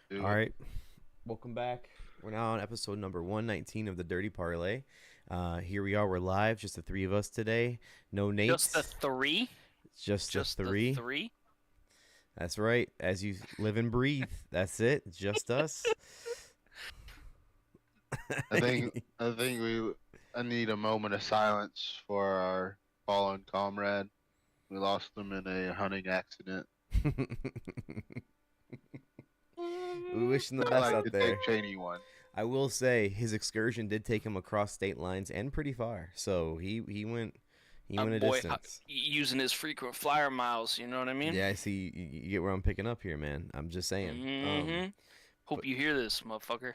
Do All it. right, welcome back. We're now on episode number 119 of the Dirty Parlay. Here we are. We're live, just the three of us today. No Just the Nates, three? just the Just the three. three? That's right. As you live and breathe, that's it. Just us. I think I think I need a moment of silence for our fallen comrade. We lost him in a hunting accident. We wish him the I best like out the there. Dick Cheney one. I will say his excursion did take him across state lines and pretty far. So he went a Boy, distance. using his frequent flyer miles, you know what I mean? Yeah, I see. You get where I'm picking up here, man. I'm just saying. Mm-hmm. But Hope you hear this, motherfucker.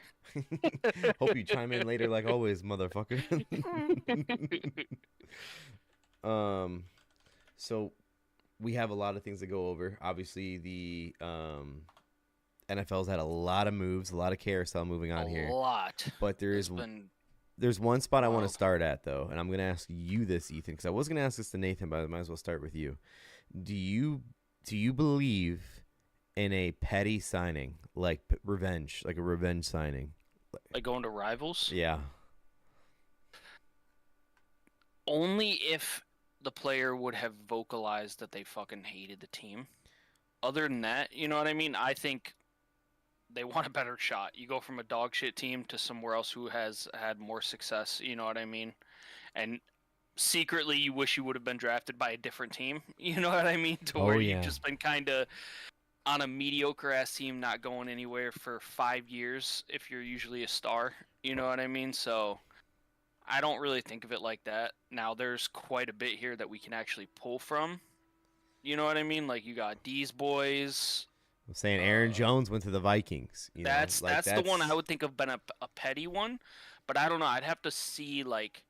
hope you chime in later, like always, motherfucker. um, so we have a lot of things to go over. Obviously, the NFL's had a lot of moves, a lot of carousel moving on A here. lot. But It's been there's one spot I want to wild. start at though, and I'm gonna ask you this, Ethan, because I was gonna ask this to Nathan, but I might as well start with you. Do you believe in a petty signing, like revenge, like a revenge signing? Like going to rivals. Yeah. Only if the player would have vocalized that they fucking hated the team. Other than that, you know what I mean? I think they want a better shot. You go from a dog shit team to somewhere else who has had more success, you know what I mean? And secretly you wish you would have been drafted by a different team, you know what I mean? To Oh where yeah. you've just been kind of on a mediocre ass team, not going anywhere for 5 years if you're usually a star, you know what I mean? So I don't really think of it like that. Now there's quite a bit here that we can actually pull from, you know what I mean? Like you got D's boys. I'm saying Aaron uh, Jones went to the Vikings. You know, That's like that's the one I that's would think of been a petty one, but I don't know. I'd have to see like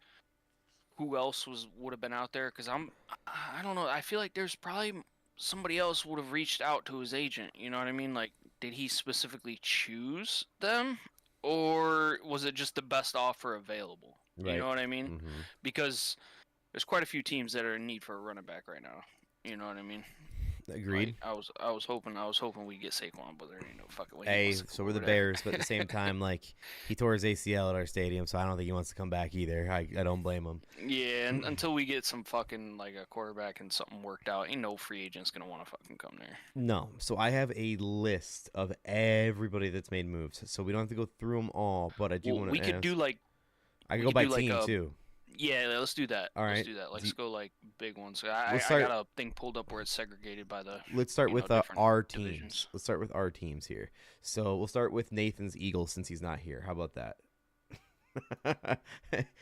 who else would have been out there because I don't know. I feel like there's probably somebody else would have reached out to his agent. You know what I mean? Like, did he specifically choose them, or was it just the best offer available? You right. know what I mean? Mm-hmm. Because there's quite a few teams that are in need for a running back right now. You know what I mean? Agreed. Like I was hoping we get Saquon, but there ain't no fucking way he Hey, wants to so go we're the over there. Bears, but at the same time, like he tore his ACL at our stadium, so I don't think he wants to come back either. I don't blame him. Yeah, and until we get some fucking like a quarterback and something worked out, ain't no free agent's gonna want to fucking come there. No, so I have a list of everybody that's made moves, so we don't have to go through them all. But I do Well, want we to could ask. do like I can we go could by do like team a too. yeah. Let's do that. All Let's right. do that. Do Let's go like big ones. we'll I start. got a thing pulled up where it's segregated by the Let's start with different our teams. divisions. Let's start with our teams here. So we'll start with Nathan's Eagles since he's not here. How about that?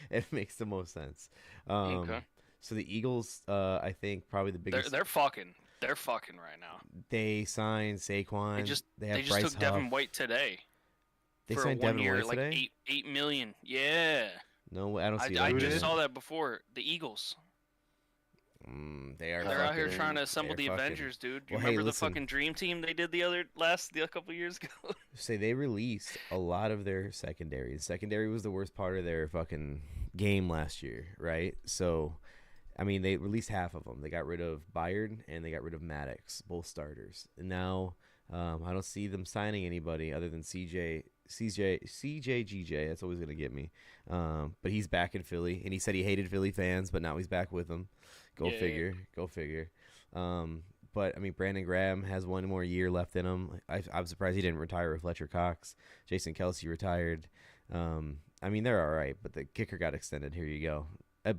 It makes the most sense. Okay, So the Eagles, I think probably the they're biggest. they're fucking right now. They signed Saquon. They just They they have just Bryce took Huff. Devin White today They for a signed 1 Devin year White like today. 8 million. Yeah, No, I don't see I that. Who just did? saw that before. The Eagles. They are. They're out here fucking, trying to assemble they're the fucking- Avengers, dude. Do you Well, hey, remember the listen. fucking dream team they did the couple years ago? Say they released a lot of their secondary. The secondary was the worst part of their fucking game last year, right? So, I mean, they released half of them. They got rid of Byard and they got rid of Maddox, both starters. And now, I don't see them signing anybody other than CJ, That's always gonna get me. But he's back in Philly, and he said he hated Philly fans, but now he's back with them. Go Yeah. figure. Go figure. But I mean, Brandon Graham has one more year left in him. I'm surprised he didn't retire with Fletcher Cox. Jason Kelsey retired. I mean, they're all right, but the kicker got extended. Here you go.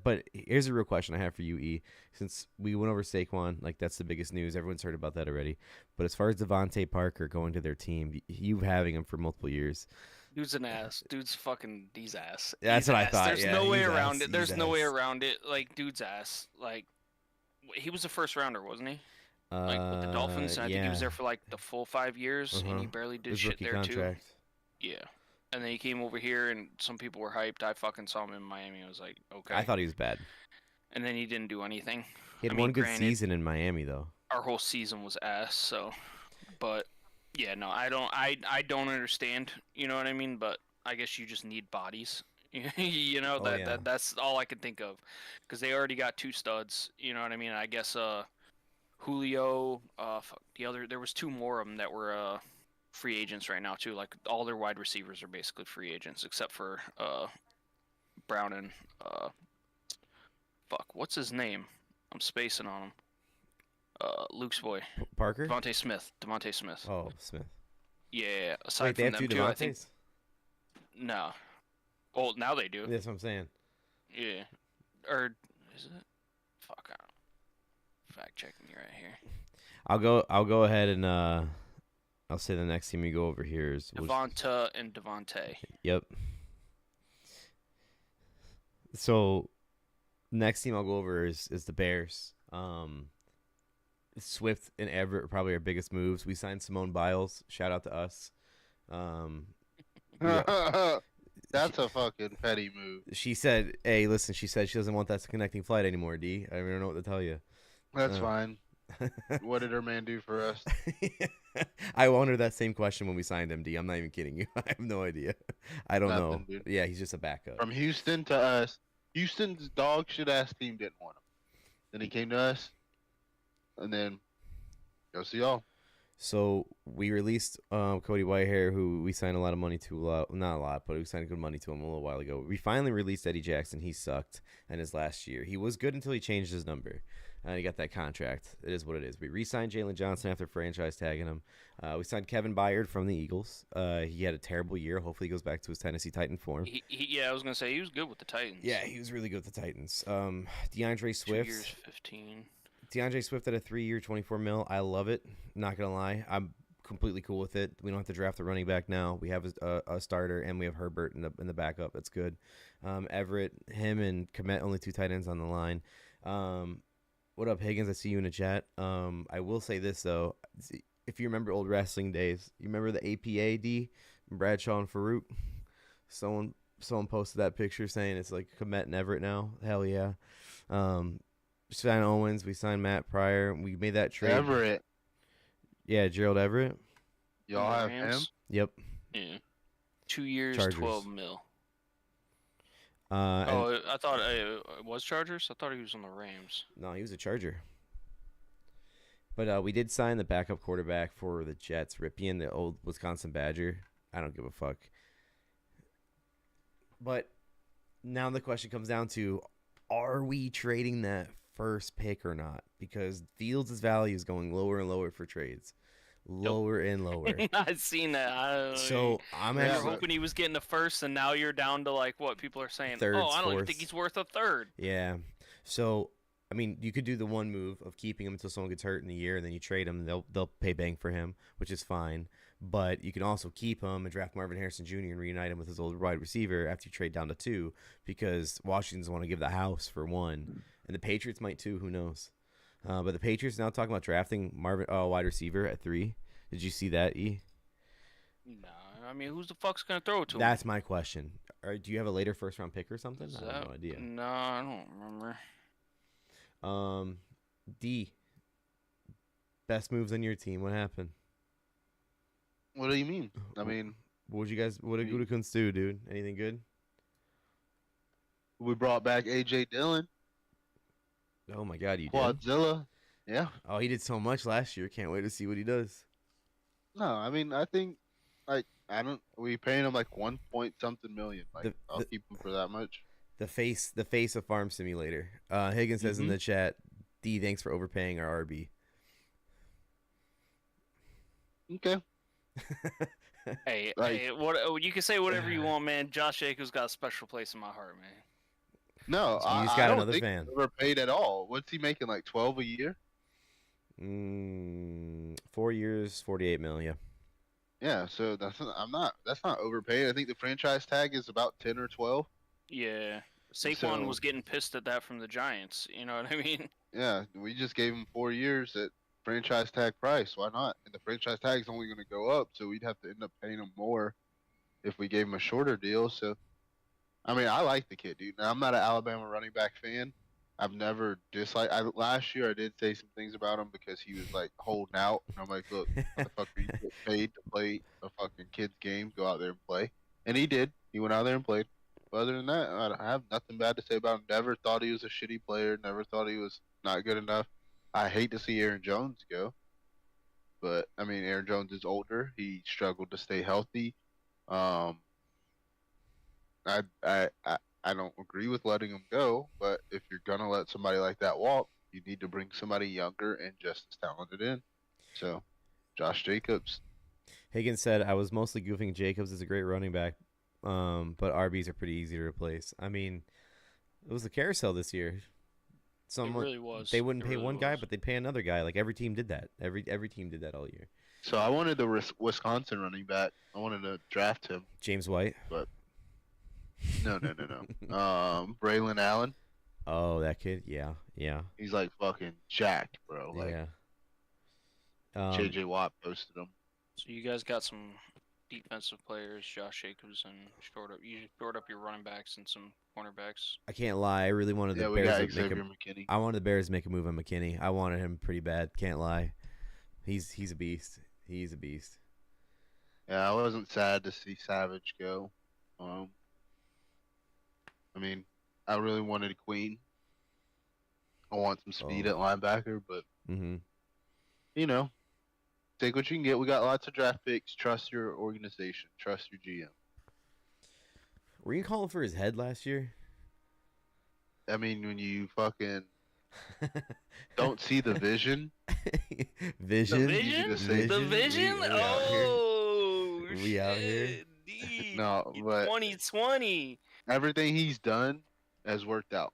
But here's a real question I have for you, E. Since we went over Saquon, like that's the biggest news. Everyone's heard about that already. But as far as Devontae Parker going to their team, you having him for multiple years, Dude's an ass. Dude's fucking he's ass. that's He's what I ass. thought. There's Yeah, no way he's around ass. it. There's He's no way ass. around it. Like dude's ass. Like he was a first rounder, wasn't he? Like with the Dolphins, and I think he was Yeah. there for like the full 5 years, and he Uh-huh. barely did His shit rookie there too. contract. Yeah. And then he came over here, and some people were hyped. I fucking saw him in Miami. I was like, okay. I thought he was bad. And then he didn't do anything. He had I mean, one good granted, season in Miami, though. our whole season was ass. So, but yeah, no, I don't understand. You know what I mean? But I guess you just need bodies. You know Oh, yeah. that's all I can think of, because they already got two studs. You know what I mean? I guess Julio, fuck, there was two more of them that were free agents right now too. Like all their wide receivers are basically free agents except for Brown and what's his name? I'm spacing on him. Luke's boy. Parker? Devontae Smith. Oh, Smith. Yeah. Aside Wait, they from have them two too, I think Devontaes? no. Well, now they do. That's what I'm saying. Yeah. Or is it? Fuck. Fact check me right here. I'll go ahead and I'll say the next team we go over here is Devonta and Devontae. Yep. So next team I'll go over is the Bears. Swift and Everett are probably our biggest moves. We signed Simone Biles. Shout out to us. That's a fucking petty move. She said, "Hey, listen." She said she doesn't want that connecting flight anymore. D. I don't know what to tell you. That's fine. What did her man do for us? I wondered that same question when we signed him. D. I'm not even kidding you. I have no idea. I don't know. Dude. Yeah, he's just a backup. From Houston to us, Houston's dog shit ass team didn't want him. Then he came to us, and then go see y'all. So we released Cody Whitehair, who we signed a lot of money to. Not a lot, but we signed good money to him a little while ago. We finally released Eddie Jackson. He sucked in his last year. He was good until he changed his number. And he got that contract. It is what it is. We re-signed Jalen Johnson after franchise tagging him. We signed Kevin Byard from the Eagles. He had a terrible year. Hopefully he goes back to his Tennessee Titan form. Yeah, I was going to say, he was good with the Titans. Yeah, he was really good with the Titans. DeAndre Swift. 2 years, 15. DeAndre Swift at a 3-year, $24 million. I love it. Not going to lie. I'm completely cool with it. We don't have to draft a running back now. We have a starter, and we have Herbert in the backup. That's good. Everett, him, and Kmet, only 2 tight ends on the line. What up, Higgins? I see you in the chat. I will say this, though. If you remember old wrestling days, you remember the APAD, Bradshaw and Farouk? Someone posted that picture saying it's like Kmet and Everett now. Hell yeah. We signed Owens. We signed Matt Pryor. We made that trade. Everett. Yeah, Gerald Everett. Y'all have him? Yep. Yeah. 2 years, Chargers. $12 million. I thought it was Chargers. I thought he was on the Rams. No, he was a Charger. But we did sign the backup quarterback for the Jets, Ripien, the old Wisconsin Badger. I don't give a fuck. But now the question comes down to, are we trading that first pick or not? Because Fields' value is going lower and lower for trades. Lower and lower. I've seen that. So I'm hoping he was getting the first, and now you're down to like what people are saying. Thirds, I don't even fourths. think he's worth a third. Yeah. So I mean, you could do the one move of keeping him until someone gets hurt in the year, and then you trade him. And they'll pay bang for him, which is fine. But you can also keep him and draft Marvin Harrison Jr. and reunite him with his old wide receiver after you trade down to 2, because Washington's want to give the house for 1, and the Patriots might too. Who knows? But the Patriots now talking about drafting Marvin wide receiver at 3. Did you see that, E? No, I mean, who's the fuck's gonna throw it to him? That's my question. Do you have a later first round pick or something? I have no idea. No, I don't remember. D. Best moves on your team. What happened? What do you mean? I mean, what did Gutekunst do, dude? Anything good? We brought back AJ Dillon. Oh my God, you did? Quadzilla. Yeah. Oh, he did so much last year. Can't wait to see what he does. No, I mean, I think we paying him like 1 point something million. Like, I'll keep him for that much. The face of Farm Simulator. Higgins says in the chat, D, thanks for overpaying our RB. Okay. Hey, what you can say whatever you want, man. Josh Jacobs got a special place in my heart, man. No, He's got I don't another think fan. he's overpaid at all. What's he making, like 12 a year? 4 years, 48 million. Yeah, so that's not overpaid. I think the franchise tag is about 10 or 12. Yeah, Saquon was getting pissed at that from the Giants. You know what I mean? Yeah, we just gave him 4 years at franchise tag price. Why not? And the franchise tag is only going to go up, so we'd have to end up paying him more if we gave him a shorter deal. So, I mean, I like the kid, dude. Now, I'm not an Alabama running back fan. I've never disliked. Last year, I did say some things about him because he was like holding out, and I'm like, look, motherfucker, you get paid to play a fucking kid's game. Go out there and play, and he did. He went out there and played. But other than that, I have nothing bad to say about him. Never thought he was a shitty player. Never thought he was not good enough. I hate to see Aaron Jones go, But I mean, Aaron Jones is older. He struggled to stay healthy. Um, I don't agree with letting him go, but if you're gonna let somebody like that walk, you need to bring somebody younger and just as talented in. So, Josh Jacobs. Higgins said, I was mostly goofing. Jacobs is a great running back, but RBs are pretty easy to replace. I mean, it was the carousel this year. It really was. They wouldn't It pay really one guy, was. but they'd pay another guy. Like every team did that. Every team did that all year. So I wanted the Wisconsin running back. I wanted to draft him, James White. but no. Braylon Allen. Oh, that kid. Yeah. He's like fucking jacked, bro. Like Yeah. JJ Watt posted him. So you guys got some defensive players, Josh Jacobs, and you stored up your running backs and some cornerbacks. I can't lie. I really wanted the Yeah, we Bears got to make Xavier a, McKinney. I wanted the Bears to make a move on McKinney. I wanted him pretty bad. Can't lie. He's a beast. He's a beast. Yeah, I wasn't sad to see Savage go. I mean, I really wanted Queen. I want some speed at linebacker, but Mm-hmm. you know, take what you can get. We got lots of draft picks. Trust your organization. Trust your GM. Were you calling for his head last year? I mean, when you fucking don't see the vision. Vision? The vision? to say The vision? Oh, We out here? shit, dude. No, but 2020. everything he's done has worked out.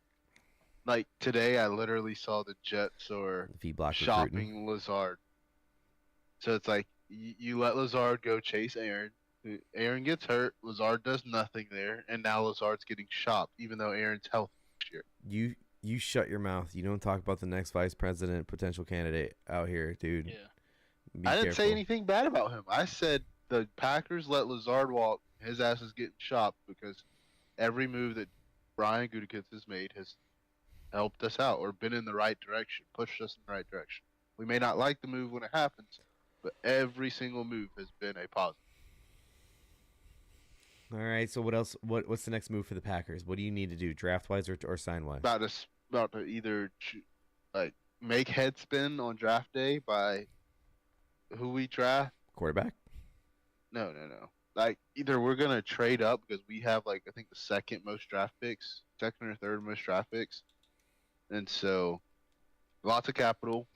Like today, I literally saw the Jets or If he blocked shopping recruiting. Lazard. So it's like you let Lazard go chase Aaron. Aaron gets hurt. Lazard does nothing there, and now Lazard's getting shopped, even though Aaron's healthy this year. You shut your mouth. You don't talk about the next vice president potential candidate out here, dude. Yeah. Be I didn't say careful. anything bad about him. I said the Packers let Lazard walk. His ass is getting shopped because every move that Brian Gutekunst has made has helped us out or been in the right direction, pushed us in the right direction. We may not like the move when it happens, but every single move has been a positive. All right. So what else? What's the next move for the Packers? What do you need to do, draft wise or sign wise? About to either make head spin on draft day by who we draft. Quarterback. No. Like either we're gonna trade up because we have I think the second or third most draft picks, and so lots of capital.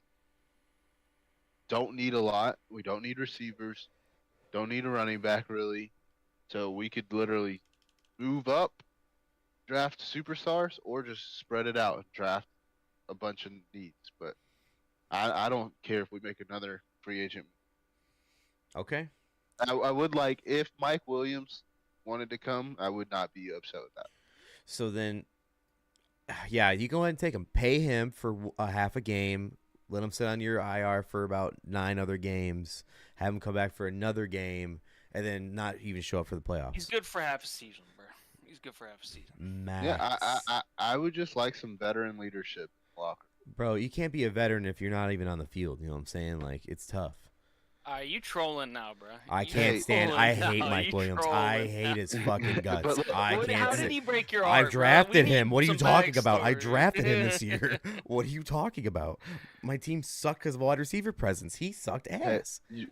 Don't need a lot. We don't need receivers. Don't need a running back really. So we could literally move up, draft superstars, or just spread it out and draft a bunch of needs. But I don't care if we make another free agent. Okay. I would like if Mike Williams wanted to come, I would not be upset with that. So then, yeah, you go ahead and take him. Pay him for a half a game. Let him sit on your IR for about 9 other games. Have him come back for another game, and then not even show up for the playoffs. He's good for half a season, bro. He's good for half a season. Max. Yeah, I would just like some veteran leadership in the locker. Bro, you can't be a veteran if you're not even on the field. You know what I'm saying? Like, it's tough. You trolling now, bro. I can't stand. trolling I hate now. Mike You Williams. trolling I hate now. his fucking guts. But look, I How can't. did he break your I heart? drafted bro? We him. What are you need some talking about? I backstory. drafted him this year. What are you talking about? My team sucked because of wide receiver presence. He sucked ass. The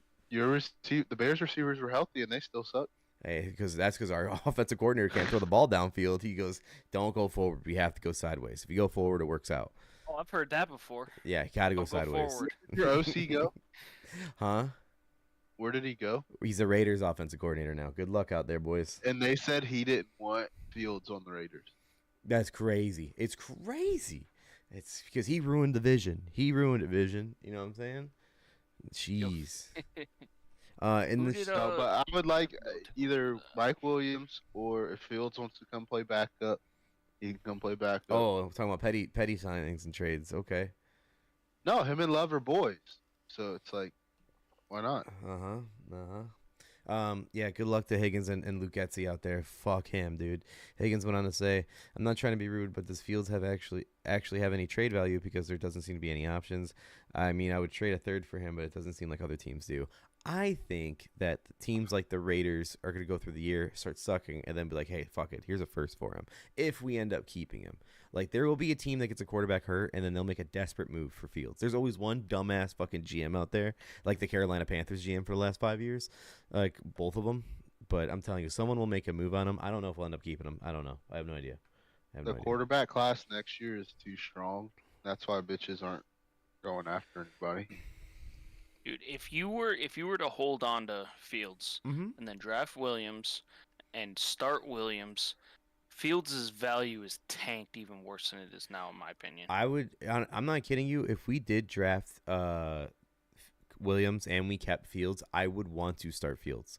Bears receivers were healthy and they still suck. Hey, because our offensive coordinator can't throw the ball downfield. He goes, "Don't go forward. We have to go sideways. If you go forward, it works out." Oh, I've heard that before. Yeah, you gotta go Don't go sideways. forward. Your OC go? Huh? Where did he go? He's the Raiders offensive coordinator now. Good luck out there, boys. And they said he didn't want Fields on the Raiders. That's crazy. It's crazy. It's because he ruined the vision. He ruined the vision. You know what I'm saying? Jeez. Who did, No, but I would like either Mike Williams or if Fields wants to come play backup, he can come play backup. Oh, I'm talking about petty signings and trades. Okay. No, him and Love are boys. So it's like, why not? Yeah, good luck to Higgins and Luke Getsy out there. Fuck him, dude. Higgins went on to say, "I'm not trying to be rude, but does Fields have actually have any trade value because there doesn't seem to be any options? I mean, I would trade a third for him, but it doesn't seem like other teams do." I think that teams like the Raiders are going to go through the year, start sucking, and then be like, hey, fuck it, here's a first for him. If we end up keeping him. Like, there will be a team that gets a quarterback hurt, and then they'll make a desperate move for Fields. There's always one dumbass fucking GM out there, like the Carolina Panthers GM for the last 5 years. Like, both of them. But I'm telling you, someone will make a move on him. I don't know if we'll end up keeping him. I don't know. I have no idea. The quarterback class next year is too strong. That's why bitches aren't going after anybody. Dude, if you were to hold on to Fields Mm-hmm. and then draft Williams and start Williams, Fields' value is tanked even worse than it is now, in my opinion. I'm not kidding you. If we did draft Williams and we kept Fields, I would want to start Fields.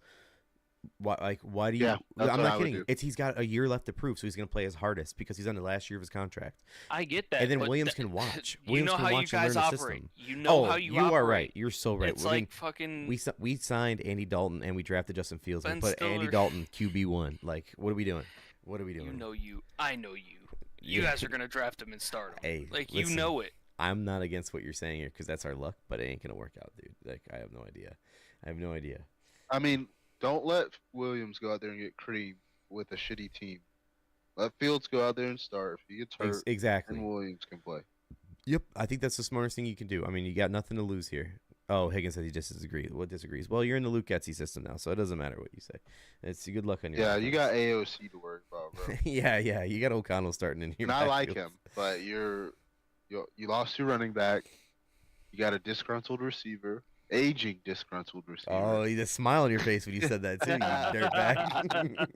Why do you? Yeah, I'm not kidding. He's got a year left to prove, so he's going to play his hardest because he's on the last year of his contract. I get that. And then Williams can watch. Williams you know can how watch you guys and learn the operate. system. You know how you operate. are right. You're so right. It's like fucking. We signed Andy Dalton and we drafted Justin Fields and Ben put Andy Stiller. Dalton QB1. Like, what are we doing? What are we doing? You know you. I know you. You Yeah. guys are gonna draft him and start him. Hey, like listen, you know it. I'm not against what you're saying here because that's our luck, but it ain't gonna work out, dude. Like, I have no idea. I mean, don't let Williams go out there and get creamed with a shitty team. Let Fields go out there and start. If he gets hurt, Exactly. then Williams can play. Yep, I think that's the smartest thing you can do. I mean, you got nothing to lose here. Oh, Higgins says he just disagrees. What disagrees? Well, you're in the Luke Getzey system now, so it doesn't matter what you say. It's good luck on your. Yeah, offense. you got AOC to worry about, bro. yeah, you got O'Connell starting in here. And I like him, but you lost your running back. You got a disgruntled receiver, aging disgruntled receiver. Oh, you just smile on your face when you said that too, you dirtbag.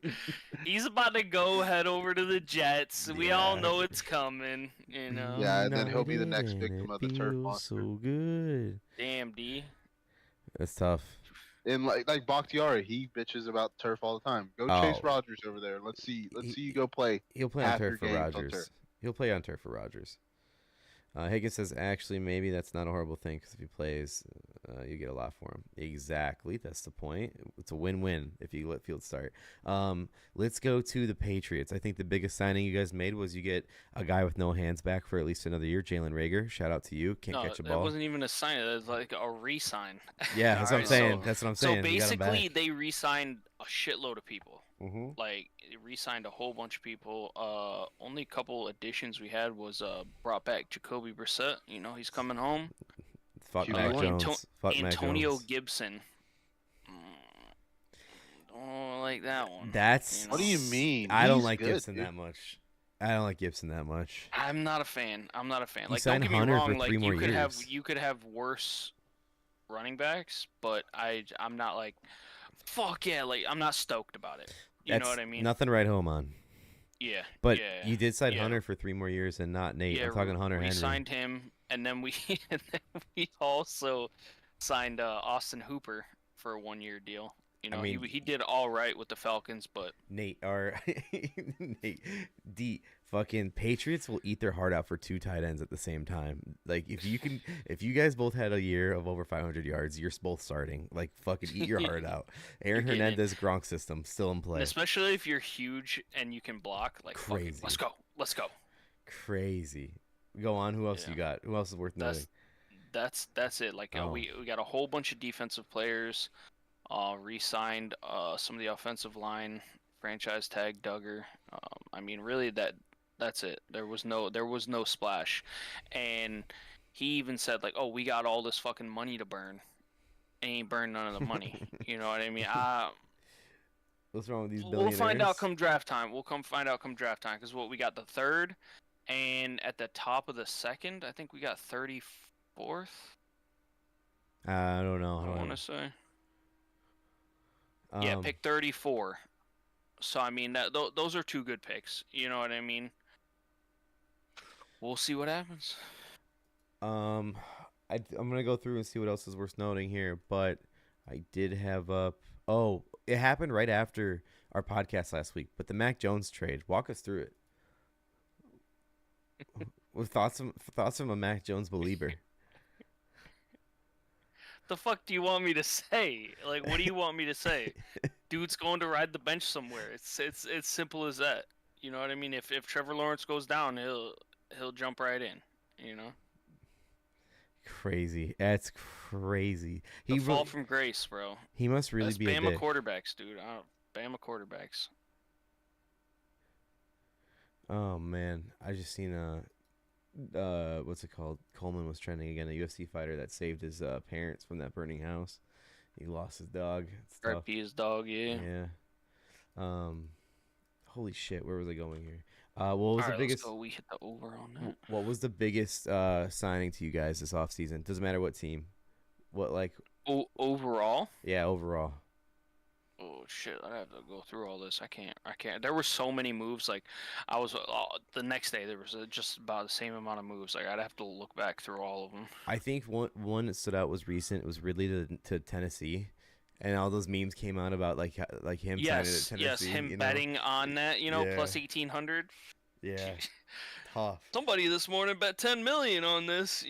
He's about to go head over to the Jets. We all Yeah. know it's coming. You know. Yeah, and then he'll be the next victim of the turf monster. So good. Damn, D. That's tough. And like Bakhtiari, he bitches about turf all the time. Go chase Rogers over there. Let's see you go play. He'll play on half turf your for games on Rogers. turf. He'll play on turf for Rogers. Higgins says, actually, maybe that's not a horrible thing because if he plays, you get a lot for him. Exactly. That's the point. It's a win-win if you let Fields start. Let's go to the Patriots. I think the biggest signing you guys made was you get a guy with no hands back for at least another year, Jalen Reagor. Shout out to you. Can't catch a ball. That wasn't even a sign. It was like a re-sign. Yeah, that's what I'm saying. So, That's what I'm saying. So basically, they re-signed a shitload of people. Mm-hmm. Like, they re-signed a whole bunch of people. Only couple additions we had was brought back Jacoby Brissett. You know, he's coming home. Fuck Mac Jones. Fuck Mac Antonio Jones. Gibson. Don't like that one. That's. You know? What do you mean? I don't He's like good, Gibson dude. that much. I don't like Gibson that much. I'm not a fan. You Like, signed don't get me Hunter wrong. for Like, 3 more you could have worse running backs, but I'm not like, fuck yeah. Like, I'm not stoked about it. You know what I mean? Nothing to write home on. Yeah. But yeah, you did sign yeah. Hunter for 3 more years and not Nate. Yeah, I'm talking Hunter we Henry. signed him, and then we also signed Austin Hooper for a 1-year deal. You know, mean- he did all right with the Falcons, but Nate fucking Patriots will eat their heart out for 2 tight ends at the same time. Like if you guys both had a year of over 500 yards, you're both starting. Like fucking eat your heart out. Aaron You're getting Hernandez Gronk system still in play. especially if you're huge and you can block, like fuck it, Crazy. let's go. Crazy. Go on. Who else Yeah. you got? Who else is worth noting? That's it. Like Oh. we got a whole bunch of defensive players. Re-signed some of the offensive line, franchise tag Duggar. I mean, really that's it. There was no splash, and he even said like, "Oh, we got all this fucking money to burn, and he ain't burned none of the money." You know what I mean? What's wrong with these We'll billionaires? find out come draft time. We'll find out come draft time because we got the 3rd, and at the top of the 2nd, I think we got 34th. I don't know. I want to say. Yeah, pick 34. So I mean those are 2 good picks. You know what I mean? We'll see what happens. I'm gonna go through and see what else is worth noting here, but I did have up. Oh, it happened right after our podcast last week. But the Mac Jones trade, walk us through it. With thoughts from a Mac Jones believer. The fuck do you want me to say? Like, what do you want me to say? Dude's going to ride the bench somewhere. It's simple as that. You know what I mean? If Trevor Lawrence goes down, he'll jump right in. You know. crazy. That's crazy. The fall from grace, bro. He must really That's be a Bama dick. quarterbacks, dude. Bama quarterbacks. Oh man, I just seen what's it called? Coleman was trending again. A UFC fighter that saved his parents from that burning house. He lost his dog. It's tough. RP his dog, yeah. Yeah. Holy shit, where was I going here? What was the biggest? Let's go. We hit the over on that. What was the biggest signing to you guys this offseason? Doesn't matter what team. What like? Overall? Yeah, overall. Oh shit! I have to go through all this. I can't. There were so many moves. Like, I was the next day there was just about the same amount of moves. Like, I'd have to look back through all of them. I think one that stood out was recent. It was Ridley to Tennessee, and all those memes came out about like him signing at Tennessee. Yes, him betting on that. Plus 1,800. Yeah, tough. Somebody this morning bet 10 million on this.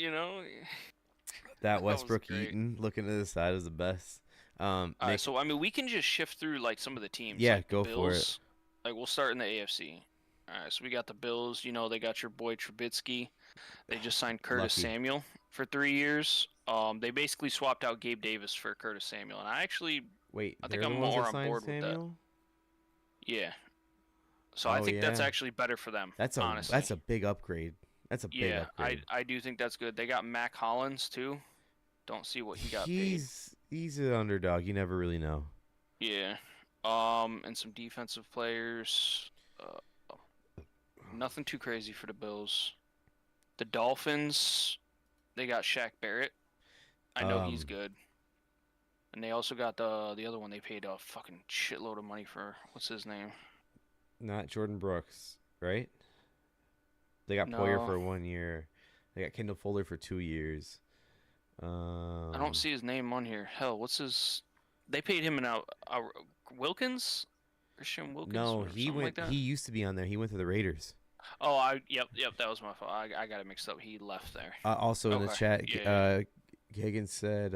That Westbrook Eaton looking to the side is the best. All right, so I mean, we can just shift through like some of the teams. Yeah, like go Bills, for it. Like, we'll start in the AFC. All right, so we got the Bills. They got your boy Trubisky. They just signed Curtis Samuel for 3 years. They basically swapped out Gabe Davis for Curtis Samuel, and I think I'm more on board with that. Yeah. So I think that's actually better for them. Honestly. That's a big upgrade. That's a big upgrade. I do think that's good. They got Mac Hollins too. Don't see what he got paid. He's an underdog. You never really know. Yeah. And some defensive players. Nothing too crazy for the Bills. The Dolphins, they got Shaq Barrett. I know he's good. And they also got the other one they paid a fucking shitload of money for. What's his name? Not Jordan Brooks, right? They got Poyer for 1 year. They got Kendall Fuller for 2 years. I don't see his name on here. Hell, what's his? They paid him Wilkins, Christian Wilkins. No, he went. Like he used to be on there. He went to the Raiders. Oh, yep. That was my fault. I got it mixed up. He left there. Also in the chat, Higgins said,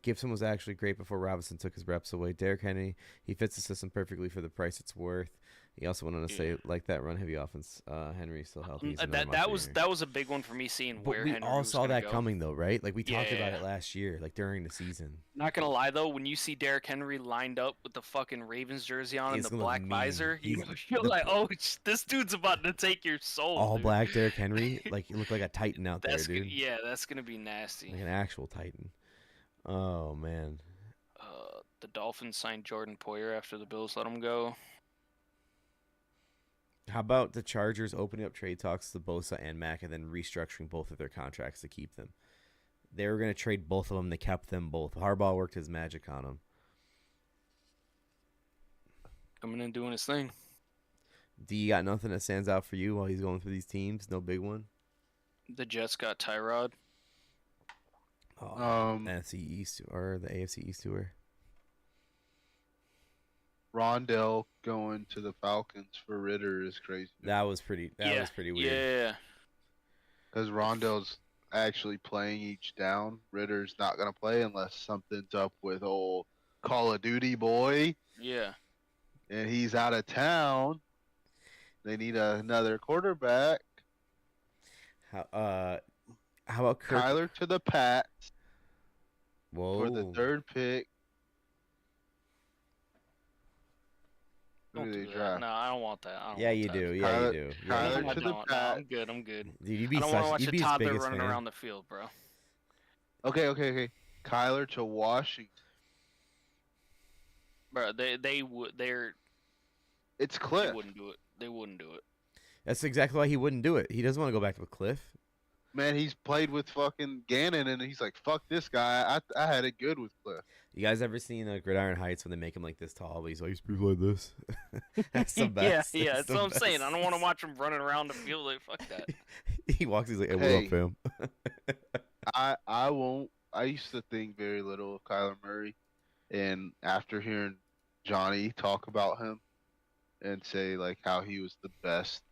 Gibson was actually great before Robinson took his reps away. Derrick Henry, he fits the system perfectly for the price it's worth. He also went on to say, like that run heavy offense, Henry still healthy. That was a big one for me seeing but where we Henry all was saw that go. coming though, right? Like we talked about it last year, like during the season. Not gonna lie though, when you see Derrick Henry lined up with the fucking Ravens jersey on and the black visor, you're like, oh, this dude's about to take your soul. All black Derrick Henry, like you look like a Titan out there, dude. Yeah, that's gonna be nasty. Like an actual Titan. Oh man. The Dolphins signed Jordan Poyer after the Bills let him go. How about the Chargers opening up trade talks to Bosa and Mack and then restructuring both of their contracts to keep them? They were going to trade both of them. They kept them both. Harbaugh worked his magic on them. Coming in doing his thing. Do you got nothing that stands out for you while he's going through these teams? No big one? The Jets got Tyrod. NFC East or the AFC East tour. Rondell going to the Falcons for Ritter is crazy. That was pretty weird. Yeah. Because Rondell's actually playing each down. Ritter's not going to play unless something's up with old Call of Duty boy. Yeah. And he's out of town. They need another quarterback. How about Kirk? Kyler to the Pats. Whoa. For the third pick. Don't do that. No, I don't want that. You do. Yeah, you do. Kyler to the Pats. I'm good. Dude, I don't want to watch a toddler running around the field, bro. Okay. Kyler to Washington. Bro, they're. It's Cliff. They wouldn't do it. That's exactly why he wouldn't do it. He doesn't want to go back with Cliff. Man, he's played with fucking Gannon, and he's like, fuck this guy. I had it good with Cliff. You guys ever seen Gridiron Heights when they make him like this tall, but he's like, he's pretty like this? That's the best. Yeah, that's what I'm saying. I don't want to watch him running around the field. Like, fuck that. He walks, he's like, hey, what up, fam? I won't. I used to think very little of Kyler Murray, and after hearing Johnny talk about him and say like how he was the best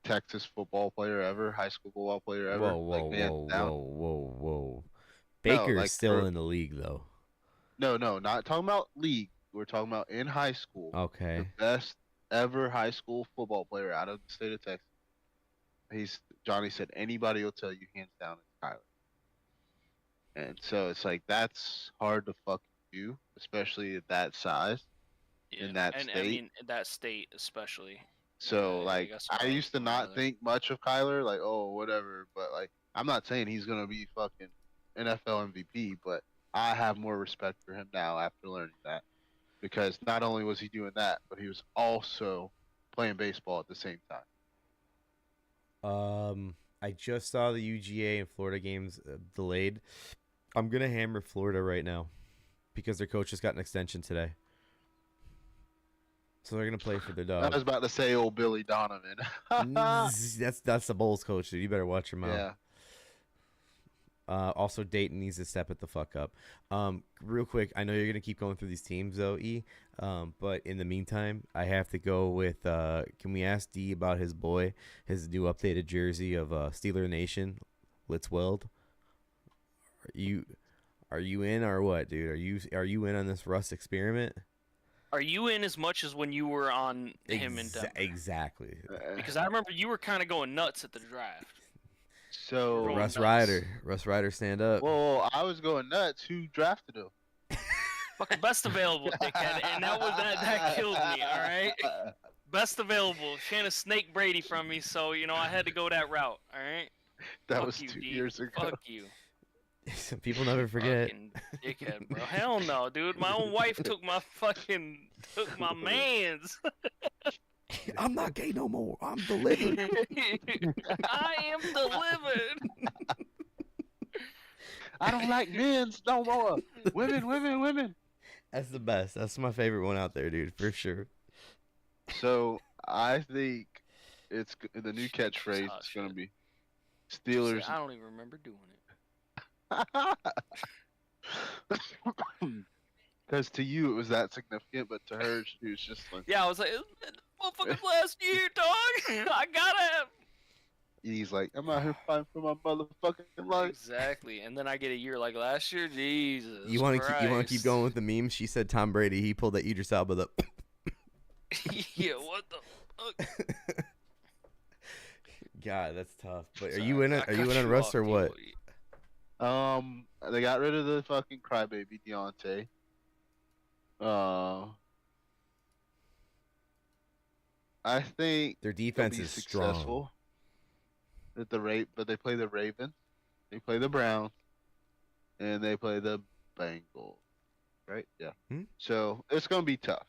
Texas football player ever, high school football player ever. Whoa. Baker's still in the league, though. No, not talking about league. We're talking about in high school. Okay. The best ever high school football player out of the state of Texas. He's Johnny said anybody will tell you hands down it's Kyler. And so it's like that's hard to fucking do, especially at that size Yeah, in that and state. I mean that state especially. So Yeah, like guess I what used to from not there. think much of Kyler, like, oh whatever, but like I'm not saying he's gonna be fucking NFL MVP, but I have more respect for him now after learning that. Because not only was he doing that, but he was also playing baseball at the same time. I just saw the UGA and Florida games delayed. I'm gonna hammer Florida right now because their coach just got an extension today, so they're gonna play for their I dog. was about to say old Billy Donovan. That's the Bulls coach, dude. You better watch your mouth. Yeah. Also, Dayton needs to step it the fuck up. Real quick, I know you're gonna keep going through these teams though, E. But in the meantime, I have to go with. Can we ask D about his boy, his new updated jersey of Steeler Nation, Litzweld? Are you in or what, dude? Are you in on this Russ experiment? Are you in as much as when you were on him in Denver? Exactly. Because I remember you were kind of going nuts at the draft. So Russ nuts. Ryder, stand up. Well, I was going nuts. Who drafted him? Fucking best available, dickhead, and that killed me. All right, best available. Shanna snake Brady from me, so I had to go that route. All right. That Fuck was you, 2 D. years ago. Fuck you. Some people never forget. Fucking dickhead, bro. Hell no, dude. My own wife took my man's. I'm not gay no more. I'm delivered. I am delivered. I don't like men's no more. Women. That's the best. That's my favorite one out there, dude, for sure. So I think it's the new catchphrase. Oh, It's gonna shit. be Steelers. I don't even remember doing it. Because to you it was that significant, but to her she was just like, Yeah, I was like, motherfucking last year, dog. I gotta have. he's like, I'm out here fighting for my motherfucking life. Exactly, and then I get a year like last year. Jesus. You want to keep going with Christ. the memes? She said Tom Brady. He pulled that Idris Elba. The Yeah, what the fuck? God, that's tough. But Sorry, are you in I it? Are cut you in on Russ off, or what? They got rid of the fucking crybaby Deontay. I think Their they'll defense be is strong. successful at but they play the Ravens, they play the Browns, and they play the Bengals. Right? Yeah. Hmm? So it's gonna be tough.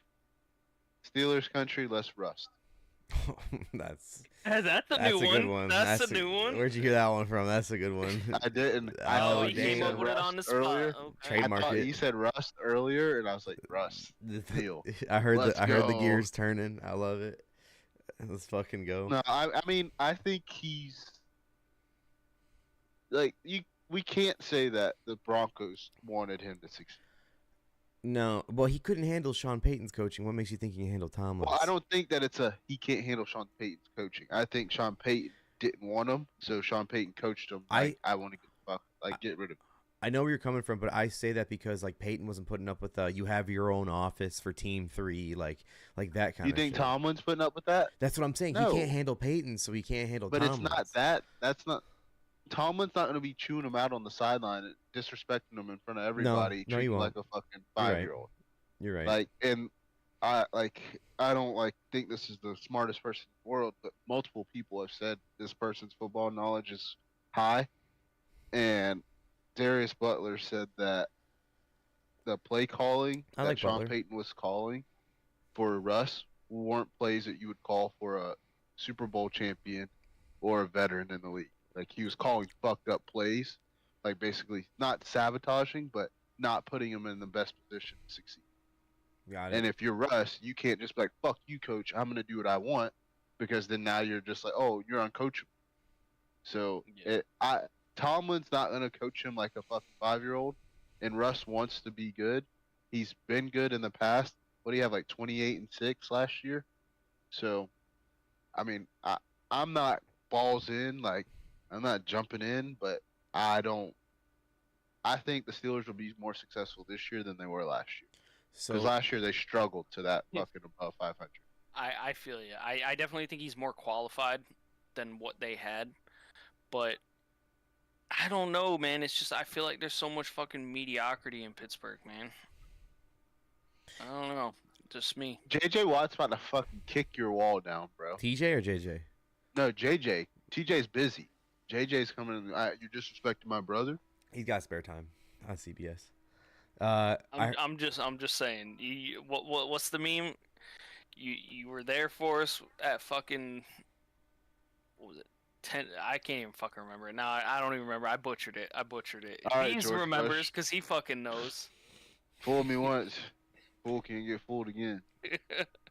Steelers country, less rust. That's That's a a new good one. one. That's a new one. Where'd you hear that one from? That's a good one. I didn't. I Oh, Oh, thought he you came said up with it on the rust spot. earlier. Okay. Trademark I thought it. you said rust earlier, and I was like, rust. Deal. I heard Let's I heard the go. gears turning. I love it. Let's fucking go. No, I mean, I think he's like we can't say that the Broncos wanted him to succeed. No, well, he couldn't handle Sean Payton's coaching. What makes you think he can handle Tomlin's? Well, I don't think that it's he can't handle Sean Payton's coaching. I think Sean Payton didn't want him, so Sean Payton coached him. Like, I want to get rid of him. I know where you're coming from, but I say that because like Peyton wasn't putting up with you have your own office for Team 3, like that kind You of. think shit. Tomlin's putting up with that? That's what I'm saying. No. He can't handle Peyton, so he can't handle. But Tomlin's. it's not that. That's not. Tomlin's not going to be chewing him out on the sideline, and disrespecting him in front of everybody, No, treating he him won't. like a fucking You're right. 5-year-old. You're right. Like, and I don't think this is the smartest person in the world, but multiple people have said this person's football knowledge is high, and Darius Butler said that the play calling I that like Sean Butler. Payton was calling for Russ weren't plays that you would call for a Super Bowl champion or a veteran in the league. Like, he was calling fucked up plays, like basically not sabotaging, but not putting him in the best position to succeed. Got it. And if you're Russ, you can't just be like, fuck you, coach, I'm going to do what I want, because then now you're just like, oh, you're uncoachable. So Tomlin's not going to coach him like a fucking 5-year-old, and Russ wants to be good. He's been good in the past. What do you have, like 28-6 last year? So, I mean, I'm not balls in, like, I'm not jumping in, but I think the Steelers will be more successful this year than they were last year. Because last year they struggled to that fucking above 500. I feel you. I definitely think he's more qualified than what they had. But I don't know, man. It's just I feel like there's so much fucking mediocrity in Pittsburgh, man. I don't know. Just me. JJ Watt's about to fucking kick your wall down, bro. TJ or JJ? No, JJ. TJ's busy. JJ's coming in. You're disrespecting my brother? He's got spare time on CBS. I'm just saying. What's the meme? You were there for us at fucking, what was it? 10. I can't even fucking remember it now. I don't even remember. I butchered it. All right, Beans George remembers Bush. because he fucking knows. Fool me once. Fool can't get fooled again.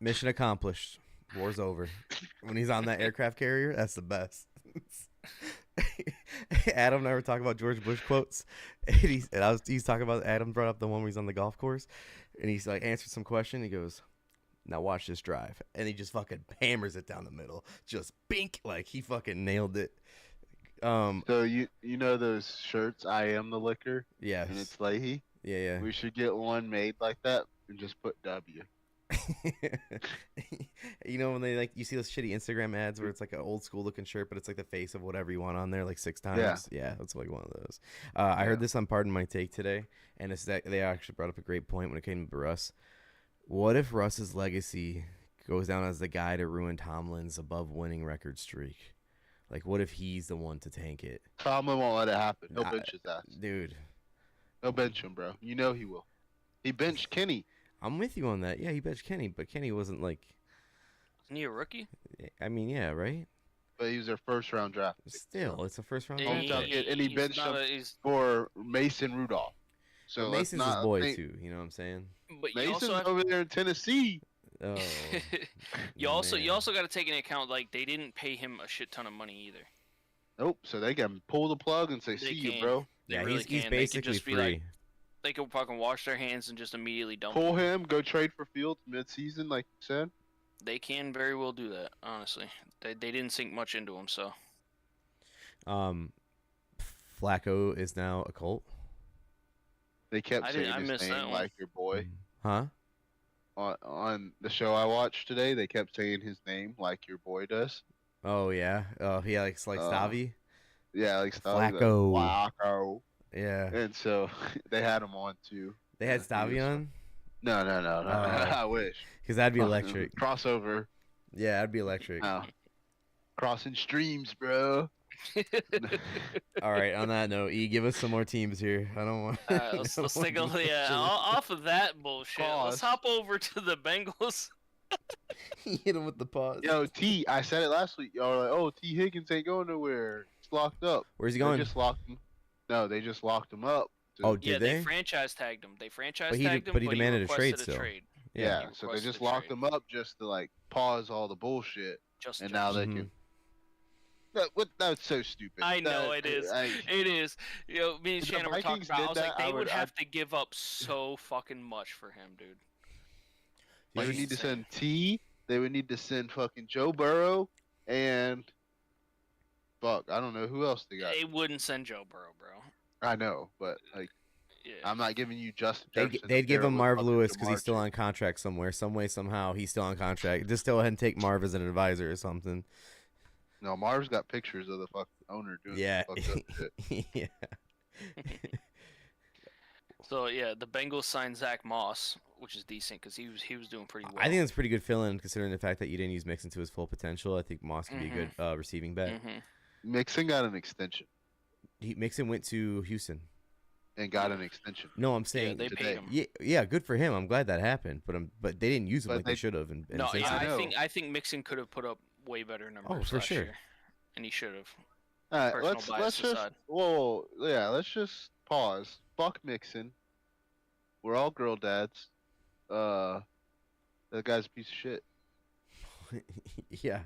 Mission accomplished. War's over. When he's on that aircraft carrier, that's the best. Adam and I were talking about George Bush quotes, and he's talking about, Adam brought up the one where he's on the golf course, and he's like answered some question. He goes, "Now watch this drive," and he just fucking hammers it down the middle, just bink, like he fucking nailed it. So you know those shirts, "I am the liquor," Yes. and it's Leahy. Yeah. We should get one made like that and just put W. You know when they like, you see those shitty Instagram ads where it's like an old school looking shirt, but it's like the face of whatever you want on there like 6 times. Yeah, that's like one of those. I heard this on Pardon My Take today, and it's that they actually brought up a great point when it came to Russ. What if Russ's legacy goes down as the guy to ruin Tomlin's above winning record streak? Like, what if he's the one to tank it? Tomlin won't let it happen. He'll bench his ass. Dude. He'll bench him, bro. You know he will. He benched Kenny. I'm with you on that. Yeah, he benched Kenny, but Kenny wasn't like... Isn't he a rookie? I mean, yeah, right? But he was their first round draft pick. Still, it's a first round He- draft pick. and he he's benched not him a- he's- for Mason Rudolph. So Well, let's Mason's his not boy, think- too. You know what I'm saying? But you Mason's also have, over there in Tennessee. Oh, you also man. got to take into account like they didn't pay him a shit ton of money either. Nope. So they can pull the plug and say, They "See you, can. bro." They Yeah, really he's can. They could basically just be free. like, they could fucking wash their hands and just immediately dump Pull him. him. Go trade for Fields mid-season, like you said. They can very well do that. Honestly, they didn't sink much into him, so. Flacco is now a Colt. They kept I saying his missed that name one. like your boy. Huh? On the show I watched today, they kept saying his name like your boy does. Oh, yeah. Oh, he likes like Stavi. Yeah, like stuff. Flacco. Flacco. Yeah. And so they had him on too. They had He Stavi was- on? No. I wish. Because that'd be electric. Crossover. Yeah, that'd be electric. Oh. Crossing streams, bro. All right, on that note, E, give us some more teams here. I don't want. Let's take a off of that bullshit. Let's Pause. hop over to the Bengals. Hit him with the pause. Yo, T, I said it last week. Y'all were like, "Oh, T Higgins ain't going nowhere. He's locked up." Where's he They going? just locked him. No, they just locked him up. Oh, Yeah, did they they? franchise tagged him. They franchise But he tagged did- him, but he demanded a requested trade still. trade. Yeah, he so they requested just a locked trade. him up just to like pause all the bullshit, Just and now they Mhm. can. That's so stupid. I know it is. I- It is. You know, me and If the Shannon were talking Vikings about. I did was like, that, I they would would- have to give up so fucking much for him, dude. They Did would you- need to send T. They would need to send fucking Joe Burrow and fuck, I don't know who else they got. They wouldn't send Joe Burrow, bro. I know, but like Yeah. I'm not giving you Justin. They'd Jefferson they'd up give there him with Marv fucking Lewis because he's Jamar still Chase. on contract somewhere. Some way, somehow, he's still on contract. Just go ahead and take Marv as an advisor or something. No, Marv's got pictures of the fucking owner doing Yeah. some fucked up shit. Yeah. So yeah, the Bengals signed Zach Moss, which is decent because he was doing pretty well. I think that's pretty good fill-in considering the fact that you didn't use Mixon to his full potential. I think Moss can be a good receiving bet. Mhm. Mixon got an extension Mixon went to Houston. and got an extension. No, I'm saying they today. paid him. Yeah, good for him. I'm glad that happened, but they didn't use him But like they they- should have. In No, Cincinnati. I know. I think Mixon could have put up way better numbers for last sure. year, and he should have. All right, Personal let's bias just aside. whoa, yeah, let's just pause. Fuck Mixon. We're all girl dads. That guy's a piece of shit. Yeah,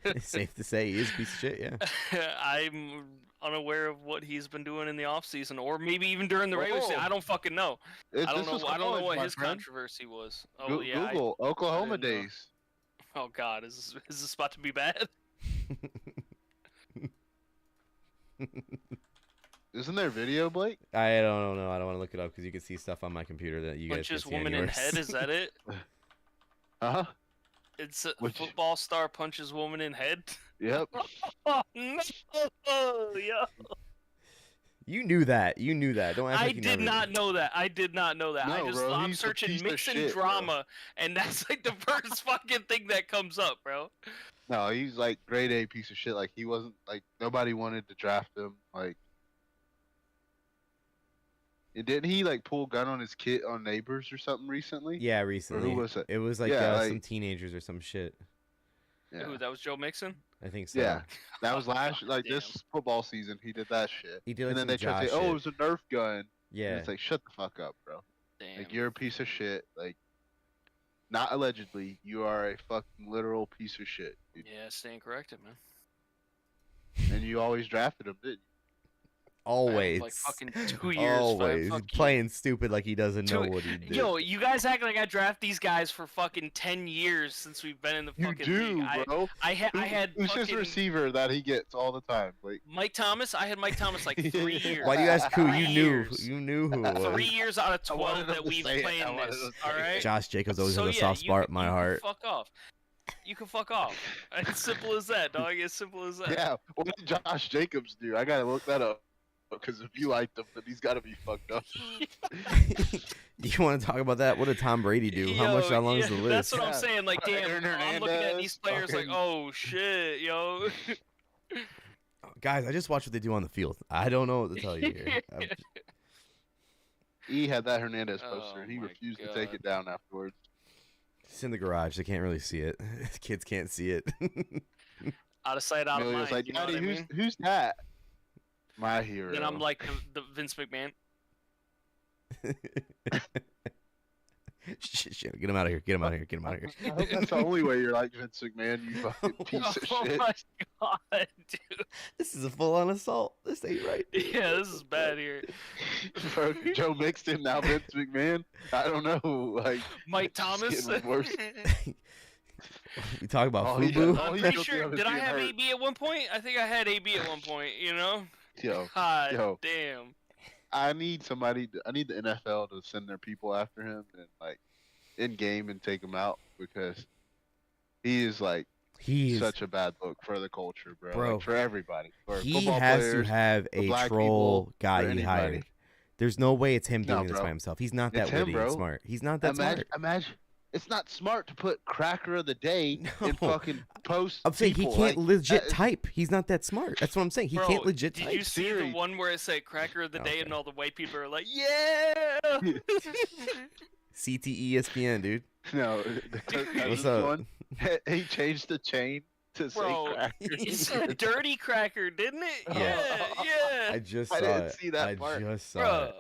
it's safe to say he is a piece of shit. Yeah. I'm unaware of what he's been doing in the offseason, or maybe even during the regular season. Oh. I don't fucking know. This I don't know. was I don't know college, what my his friend. controversy was. Oh yeah. Google Oklahoma didn't know. days. Oh God, is this about to be bad? Isn't there video, Blake? I don't know. I don't want to look it up because you can see stuff on my computer that you guys Punches can see on woman in yours. head. Is that it? Huh? It's a Which- football star punches woman in head. Yep. Oh no, yo. You knew that. You knew that. Don't act I like you did never not know that. I did not know that. No, bro, I'm he's a searching piece of mixing shit, bro. drama, and that's like the first fucking thing that comes up, bro. No, he's like grade A piece of shit. Like he wasn't like nobody wanted to draft him. Like, and didn't he like pull a gun on his kid on Neighbors or something recently? Yeah, Or recently. who was it? It was like, Yeah, some like teenagers or some shit. yeah, Who? That was Joe Mixon. I think so. yeah. That was last like Damn. this football season. He did that shit. He did like And then some they try to Josh say, "Oh, shit. it was a Nerf gun." And Yeah. it's like, shut the fuck up, bro. Damn. Like you're a piece of shit. Like, not allegedly, you are a fucking literal piece of shit. Dude. Yeah, staying corrected, man. And you always drafted him, didn't you? Always. Like fucking 2 years. Always. Fuck you. Playing stupid like he doesn't know Two- what he did. Yo, you guys act like I draft these guys for fucking 10 years since we've been in the You fucking do, league. bro. I had Who's his fucking receiver that he gets all the time? Like, Mike Thomas. I had Mike Thomas like 3 years. Why do you ask who? You 3 knew. years. You knew who it 3 was. years out of I wanted 12 him that to we've say it. played I wanted this. him to All say it. right. Josh Jacobs always So has a yeah, soft spot in my heart. Fuck off. You can fuck off. As simple as that, dog. As simple as that. yeah, what did Josh Jacobs do? I gotta look that up. Because if you liked him, then he's gotta be fucked up. You want to talk about that? What did Tom Brady do? How much? How long is the list? That's what I'm Yeah. saying. Like, damn, Aaron I'm looking at these Hernandez, players like, fucking- oh shit, yo. Guys, I just watch what they do on the field. I don't know what to tell you here. He had that Hernandez poster. Oh and he my refused to take God. it down afterwards. It's in the garage. They can't really see it. Kids can't see it. Out of sight, out of Amelia mind. was like, You know what Daddy, I mean? who's that? My hero. Then I'm like the Vince McMahon. Shit, get him out of here. Get him out of here. Get him out of here. I hope that's the only way you're like Vince McMahon, you fucking piece of Oh shit. my god, dude. This is a full-on assault. This ain't right. Yeah, this is bad here. Bro, Joe Mixon, now Vince McMahon. I don't know. Like Mike it's just Thomas. getting worse. We talk about Oh, yeah. FUBU. I'm he's pretty guilty sure. of it Did I being have hurt. AB at one point? I think I had AB at one point. You know. Yo, God Yo. damn. I need somebody. I need the NFL to send their people after him and like in game and take him out because he is like He's such a bad look for the culture, bro. Bro, Like, for everybody. For he football has players, to have for a black troll people, guy for he anybody. hired. There's no way it's him No, doing this bro. by himself. He's not that It's him, witty and bro. smart. He's not that Imagine, smart. it's not smart to put cracker of the day in No. fucking post. I'm saying people. he can't like, legit that- type. He's not that smart. That's what I'm saying. He Bro, can't legit Did type. you see Siri. the one where it said "Cracker of the Day" Okay. and all the white people are like, "Yeah." CTE ESPN, dude. No, What's this up? one, he changed the chain to say Bro, cracker. it said "Dirty Cracker," didn't it? Yeah. Yeah. I just saw I didn't it. see that I part. just saw Bro,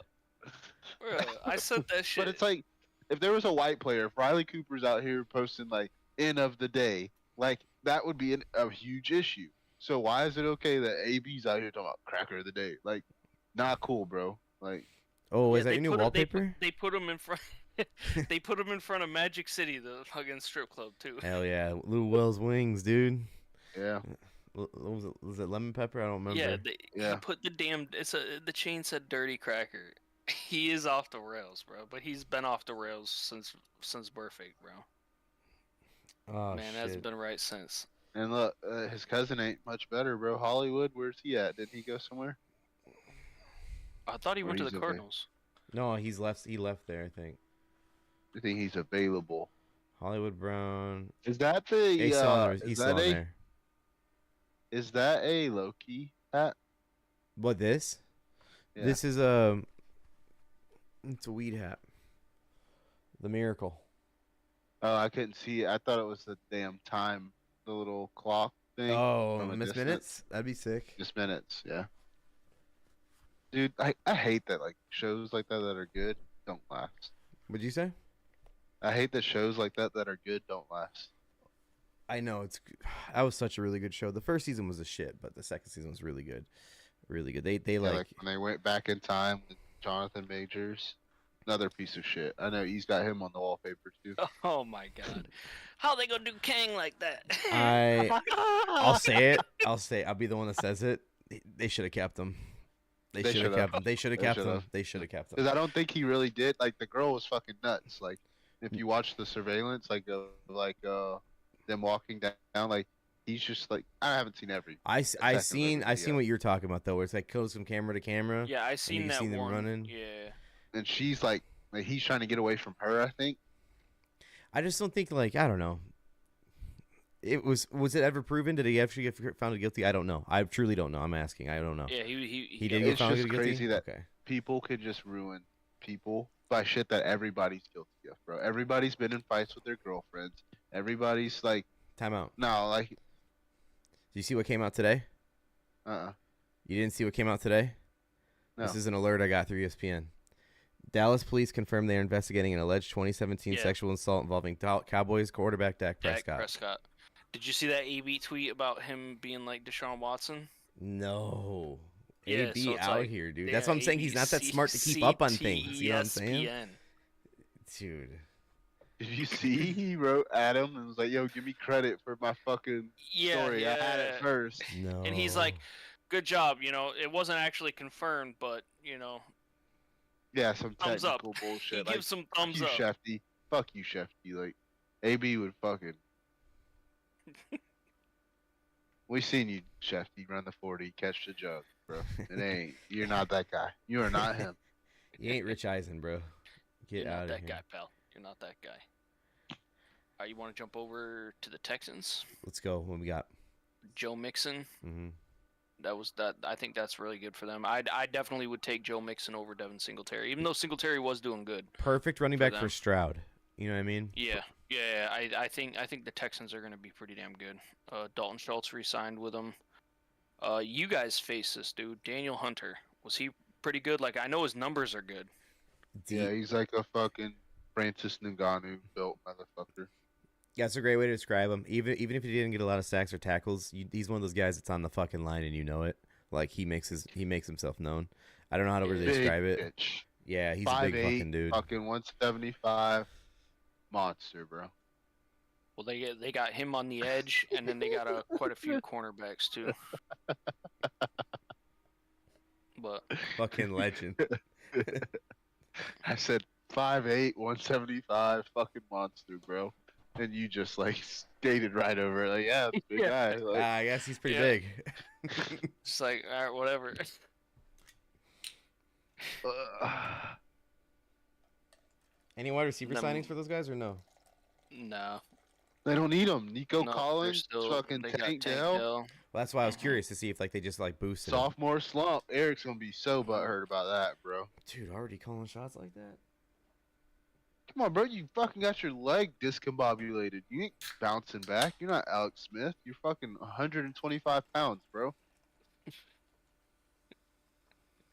it. bro, I said that shit. But it's like, if there was a white player, if Riley Cooper's out here posting like "end of the day," like that would be a huge issue. So why is it okay that AB's out here talking about cracker of the day? Like, not cool, bro. Like, Oh, Yeah, is that they your new put him- they put- wallpaper? They put him in front. They put him in front of Magic City, the fucking strip club, too. Hell yeah, Lou Will's wings, dude. yeah, What was it lemon pepper? I don't remember. Yeah, Yeah. he put the damn. The chain said "Dirty Cracker." He is off the rails, bro. But he's been off the rails since Burfake, bro. Oh Man, shit. hasn't been right since. and look, his cousin ain't much better, bro. Hollywood, where's he at? Did he go somewhere? I thought he Or went to he's the okay. Cardinals. No, he's left. He left there, I think. I think he's available. Hollywood Brown. Is that the? He's still on there. is He's that still on a? there. Is that a Loki hat? What this? Yeah. This is a. It's a weed hat. The Miracle. Oh, I couldn't see it. I thought it was the damn time, the little clock thing. Oh, from a Miss distance. Minutes. That'd be sick. Just minutes, yeah. Dude, I hate that like shows like that are good don't last. What'd you say? I hate that shows like that are good don't last. I know it's. That was such a really good show. The first season was a shit, but the second season was really good. Really good. They Yeah, like. like when they went back in time with Jonathan Majors, another piece of shit. I know he's got him on the wallpaper too. Oh my god, how they gonna do Kang like that? I'll say it. I'll be the one that says it. They should have kept him. They They should have should've. kept him. They should have They kept him. should've. They should have kept Because him. I don't think he really did. Like the girl was fucking nuts. Like if you watch the surveillance, like them walking down, like He's just like I haven't seen every. I second of every seen video. what you're talking about though, where it's like goes from camera to camera. Yeah, I and you seen can that see them one. running. Yeah. And she's like he's trying to get away from her. I think. I just don't think like I don't know. Was it ever proven? Did he actually get found guilty? I don't know. I truly don't know. I'm asking. I don't know. Yeah, He got did get It's found just guilty. crazy that Okay. people could just ruin people by shit that everybody's guilty of, bro. Everybody's been in fights with their girlfriends. Everybody's like, Time out. no, like, Did you see what came out today? You didn't see what came out today? No. This is an alert I got through ESPN. Dallas police confirmed they are investigating an alleged 2017 sexual assault involving Cowboys quarterback Dak Prescott. Did you see that AB tweet about him being like Deshaun Watson? No. Yeah, AB so it's out like, here, dude. yeah, That's what I'm saying. He's not that smart to keep up on things. You know what I'm saying? ESPN. Dude. Did you see he wrote Adam and was like, yo, give me credit for my fucking story. I had it first. No. And he's like, good job. You know, it wasn't actually confirmed, but, you know. Yeah, some Thumbs up. technical bullshit. He like, gives some thumbs fuck you, up. Shefty. Fuck you, Shefty. Like, AB would fucking. We seen you, Shefty, run the 40, catch the jug, bro. It ain't. You're not that guy. You are not him. You ain't Rich Eisen, bro. Get You're out not of that here. guy, pal. You're not that guy. All right, you want to jump over to the Texans? Let's go. What we got? Joe Mixon. Mm-hmm. That. I think that's really good for them. I definitely would take Joe Mixon over Devin Singletary, even though Singletary was doing good. Perfect running for back them. for Stroud. You know what I mean? Yeah. I think the Texans are going to be pretty damn good. Dalton Schultz re-signed with them. You guys face this dude, Daniel Hunter. Was he pretty good? Like, I know his numbers are good. Yeah, he's like a fucking Francis Ngannou built motherfucker. Yeah, it's a great way to describe him. Even if he didn't get a lot of sacks or tackles, he's one of those guys that's on the fucking line and you know it. Like he makes himself known. I don't know how to really describe it. Bitch. Yeah, he's 5'8", a big fucking dude. Fucking 175 monster, bro. Well, they got him on the edge, and then they got quite a few cornerbacks too. But Fucking legend. I said 5'8", 175, fucking monster, bro. And you just like skated right over it. Like, yeah, it's a big guy. Like, I guess he's pretty Yeah. big. just like, all right, whatever. Any wide receiver Num- signings for those guys or no? No. they don't need him. Nico No, Collins, they're still, fucking they got Tank Tank Dell. Dell. Well, that's why I was Mhm. curious to see if like they just like boosted him. Sophomore slump. Eric's gonna be so butthurt about that, bro. Dude, already calling shots like that? Come on, bro. You fucking got your leg discombobulated. You ain't bouncing back. You're not Alex Smith. You're fucking 125 pounds, bro.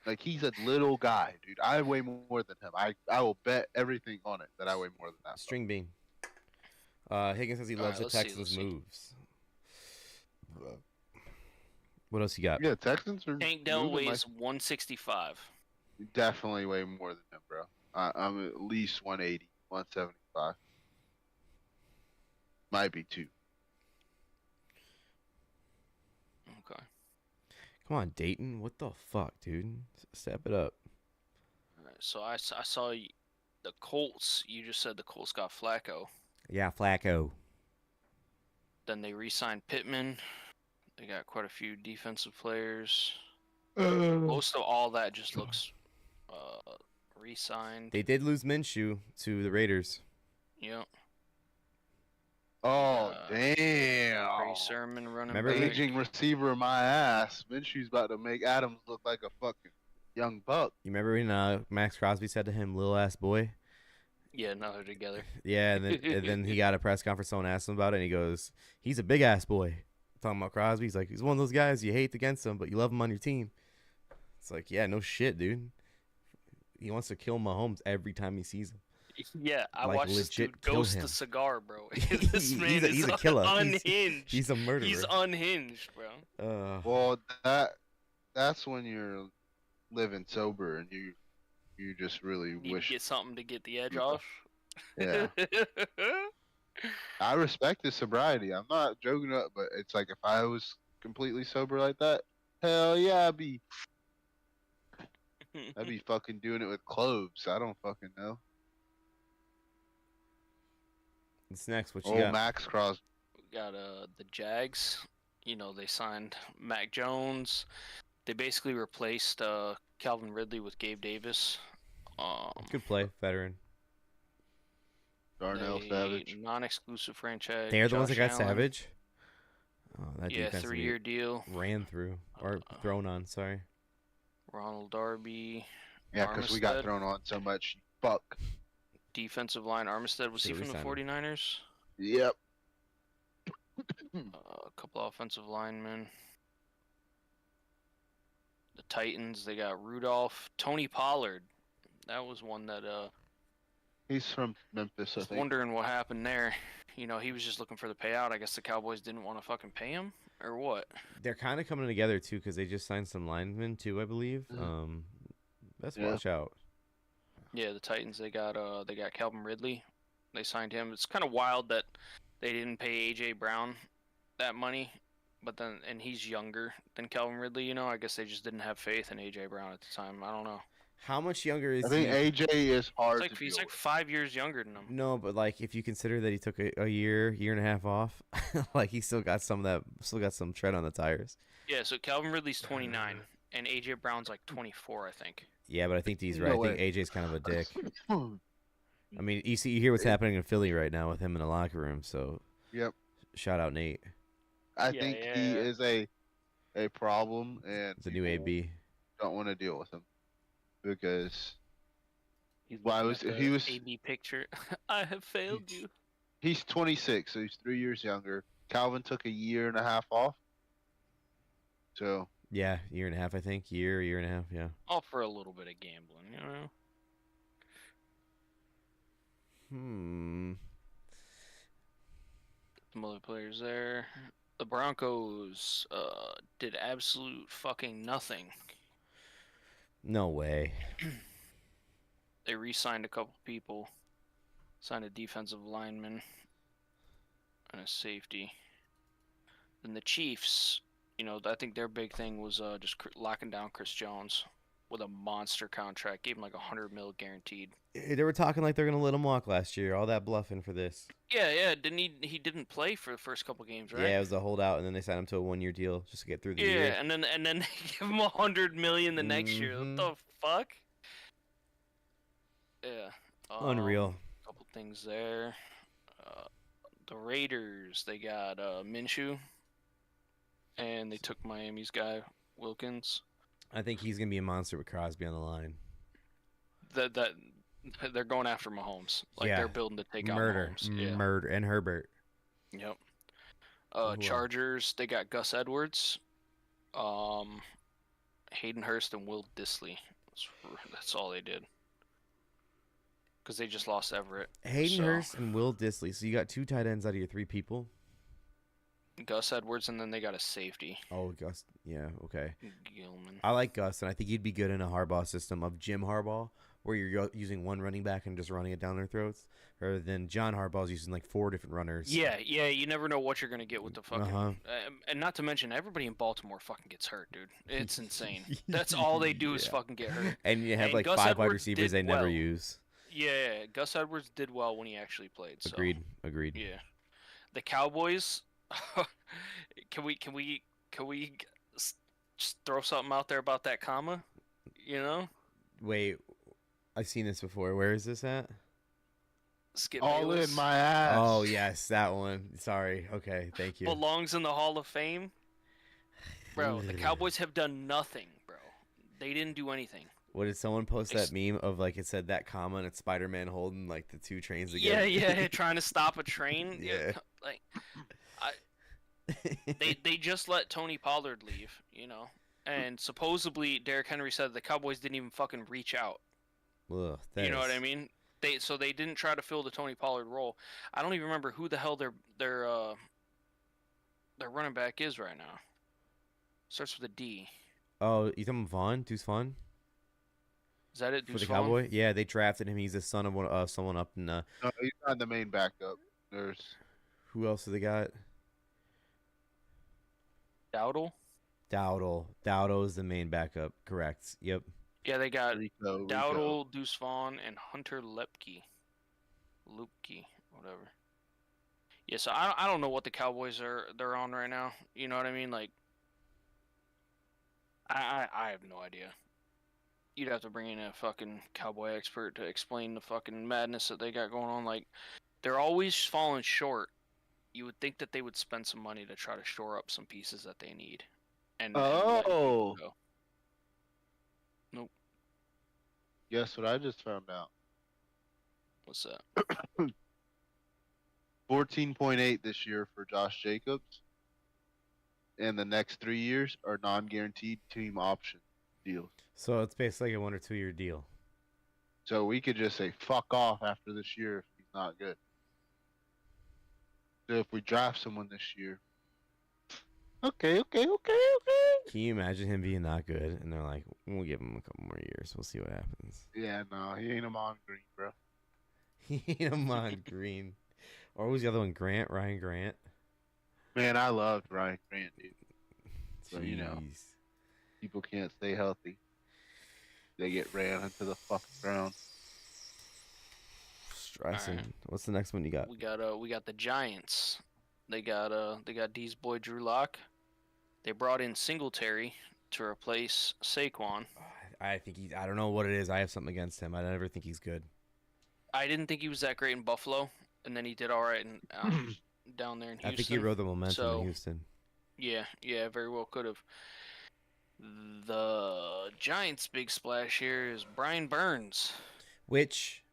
Like, he's a little guy, dude. I weigh more than him. I will bet everything on it that I weigh more than that. String bean. Higgins says he loves Alright, the let's see, Texans let's see. moves. What else you got? Yeah, Texans are Tank Dell moving weighs like, 165. definitely way more than him, bro. I'm at least 180, 175. Might be two. Okay. Come on, Dayton. What the fuck, dude? Step it up. All right, so I saw the Colts. You just said the Colts got Flacco. Yeah, Flacco. Then they re-signed Pittman. They got quite a few defensive players. Oh, Most of all that just looks re-signed. They did lose Minshew to the Raiders. Yep. oh Ray damn. Sermon running Remember back. Aging receiver of my ass. Minshew's about to make Adams look like a fucking young buck. You remember when Max Crosby said to him, "Little ass boy"? Yeah, now they're together. Yeah, and then he got a press conference. Someone asked him about it, and he goes, "He's a big ass boy." Talking about Crosby, he's like, he's one of those guys you hate against him, but you love him on your team. It's like, yeah, no shit, dude. He wants to kill Mahomes every time he sees him. Yeah, I Like, watched this legit dude kill ghost him. the cigar, bro. He's This man a- is he's a killer. unhinged. He's a murderer. He's unhinged, bro. Well, that's when you're living sober and you just really Need wish. to get something to get the edge Yeah. off. Yeah, I respect his sobriety. I'm not joking up, but it's like if I was completely sober like that, hell yeah, I'd be fucking doing it with cloves. I don't fucking know. What's next? What you Oh, got? Max Crosby. got the Jags. You know, they signed Mac Jones. They basically replaced Calvin Ridley with Gabe Davis. Good play, veteran. Darnell Savage. Non-exclusive franchise. They're the ones that got Josh Allen. Savage. Oh, that Yeah, defense 3-year deal. ran through or thrown on. Sorry. Ronald Darby. Yeah, because we got Armstead. thrown on so much. Fuck. Defensive line. Armstead, was he Should've from the re-signed him. 49ers? Yep. A couple offensive linemen. The Titans, they got Rudolph. Tony Pollard. That was one that He's from Memphis, I was think. wondering what happened there. You know, he was just looking for the payout. I guess the Cowboys didn't want to fucking pay him, or what? They're kind of coming together too because they just signed some linemen too, I believe. Let's watch out. Yeah, the Titans, they got Calvin Ridley. They signed him. It's kind of wild that they didn't pay AJ Brown that money, but then he's younger than Calvin Ridley. You know, I guess they just didn't have faith in AJ Brown at the time. I don't know. How much younger is I think he? AJ is hard to He's deal like 5 years younger than him. No, but like if you consider that he took a year and a half off, like he still got some tread on the tires. Yeah, so Calvin Ridley's 29, and AJ Brown's like 24, I think. Yeah, but I think he's No right. I way. think AJ's kind of a dick. I mean, you hear what's happening in Philly right now with him in the locker room. So, Yep. shout out Nate. I think he is a problem, and It's a new AB. don't want to deal with him because He's Why looking was- at he the was- AB picture. I have failed you. he's 26, so he's 3 years younger. Calvin took a year and a half off. So Yeah, year and a half, I think. Year and a half. Yeah. All for a little bit of gambling, you know. Some other players there. The Broncos did absolute fucking nothing. No way. They re-signed a couple people. Signed a defensive lineman and a safety. Then the Chiefs, you know, I think their big thing was just locking down Chris Jones with a monster contract. Gave him like $100 million guaranteed. They were talking like they're gonna let him walk last year. All that bluffing for this. Yeah. Didn't he didn't play for the first couple games, right? Yeah, it was a holdout, and then they signed him to a 1 year deal just to get through the Yeah, year. and then they give him $100 million the next year. What the fuck? Yeah. Unreal. Couple things there. The Raiders, they got Minshew, and they took Miami's guy Wilkins. I think he's gonna be a monster with Crosby on the line. That they're going after Mahomes. Like Yeah. they're building to take Murder, out Mahomes. Yeah. murder, and Herbert. Yep. else? Chargers, they got Gus Edwards, Hayden Hurst, and Will Disley. That's all they did. Because they just lost Everett. Hayden So- Hurst and Will Disley. So you got 2 tight ends out of your 3 people. Gus Edwards, and then they got a safety, Oh, Gus. Yeah, okay. Gilman. I like Gus, and I think he'd be good in a Harbaugh system of Jim Harbaugh, where you're using one running back and just running it down their throats, rather than John Harbaugh's using like 4 different runners. Yeah, you never know what you're gonna get with the fucking. Uh-huh. And not to mention, everybody in Baltimore fucking gets hurt, dude. It's insane. That's all they do is Yeah. fucking get hurt. And you have And like Gus 5 wide Edwards receivers did they never well. use. Yeah, Gus Edwards did well when he actually played. So. Agreed. Yeah, the Cowboys. Can we just throw something out there about that comma? You know, Wait, I've seen this before. Where is this at? Skip all Bayless in my ass. Oh, yes, that one. Sorry. Okay, thank you. belongs in the Hall of Fame. Bro, the Cowboys have done nothing, bro. They didn't do anything. What did someone post that meme of like it said that comma and it's Spider-Man holding like the 2 trains together? Yeah, trying to stop a train. Yeah. Like they just let Tony Pollard leave, you know, and supposedly Derrick Henry said the Cowboys didn't even fucking reach out. Ugh, You know what I mean? They didn't try to fill the Tony Pollard role. I don't even remember who the hell their running back is right now. Starts with a D. Oh, you talking about Vaughn? Deuce Vaughn? Is that it? For Deuce the Vaughn? Cowboy? Yeah, they drafted him. He's the son of someone up in No, he's not the main backup. There's who else do they got? Dowdle? Dowdle is the main backup. Correct. Yep. Yeah, they got Rico. Dowdle, Deuce Vaughn, and Hunter Lepke. Lupke, whatever. Yeah, so I don't know what the Cowboys they're on right now. You know what I mean? Like, I have no idea. You'd have to bring in a fucking Cowboy expert to explain the fucking madness that they got going on. Like, they're always falling short. You would think that they would spend some money to try to shore up some pieces that they need, and let people Oh, go. Nope. guess what I just found out? What's that? 14.8 this year for Josh Jacobs, and the next 3 years are non-guaranteed team option deals. So it's basically a 1 or 2 year deal. So we could just say fuck off after this year if he's not good. So if we draft someone this year, okay. Can you imagine him being that good? And they're like, we'll give him a couple more years. We'll see what happens. Yeah, no, he ain't a Mon Green, bro. He ain't a Mon Green. Or what was the other one? Ryan Grant? Man, I loved Ryan Grant, dude. So, you know, Jeez. people can't stay healthy. They get ran into the fucking ground. Stressing. Alright. What's the next one you got? We got the Giants. They got D's boy Drew Lock. They brought in Singletary to replace Saquon. I don't know what it is. I have something against him. I never think he's good. I didn't think he was that great in Buffalo, and then he did all right in, down there in Houston. I think he rode the momentum in Houston. Yeah, very well could have. The Giants' big splash here is Brian Burns. Which,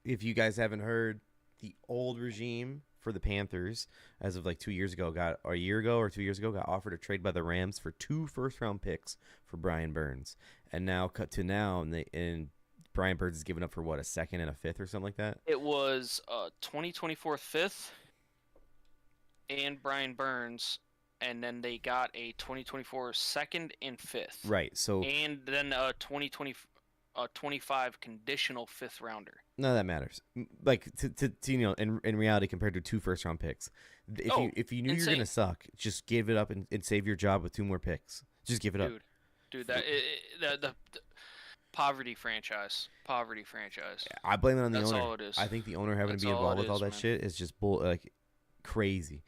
if you guys haven't heard, the old regime for the Panthers, as of like 2 years ago, got offered a trade by the Rams for 2 first-round picks for Brian Burns. And now, cut to now, and Brian Burns is given up for, what, a second and a fifth or something like that? It was 2024 fifth and Brian Burns, and then they got a 2024 second and fifth. Right, so... And then a 25 conditional fifth rounder. None of that matters. Like, to you know, in reality, compared to 2 first-round picks, if you knew you're going to suck, just give it up and save your job with 2 more picks. Just give it up. Dude, the poverty franchise. I blame it on the That's owner. all it is. I think the owner having That's to be all involved it with all is, that man. shit is just crazy.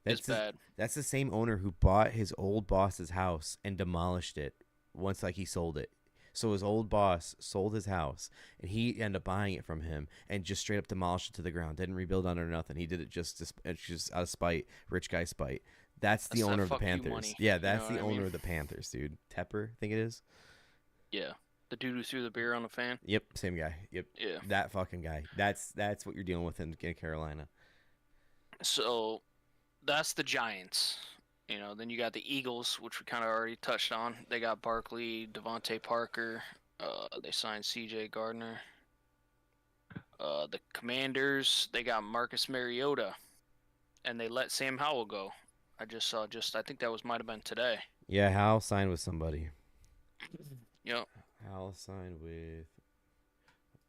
It's bad. That's the same owner who bought his old boss's house and demolished it once he sold it. So his old boss sold his house, and he ended up buying it from him and just straight up demolished it to the ground. Didn't rebuild on it or nothing. He did it just out of spite, rich guy spite. That's the owner of the Panthers. Money, yeah, that's the owner of the Panthers, dude. Tepper, I think it is. Yeah, the dude who threw the beer on the fan. Yep, same guy. Yep. Yeah, that fucking guy. That's what you're dealing with in Carolina. So that's the Giants. You know, then you got the Eagles, which we kind of already touched on. They got Barkley, Devontae Parker. They signed C.J. Gardner. The Commanders, they got Marcus Mariota, and they let Sam Howell go. I just saw. I think that might have been today. Yeah, Howell signed with somebody. Yep. Howell signed with.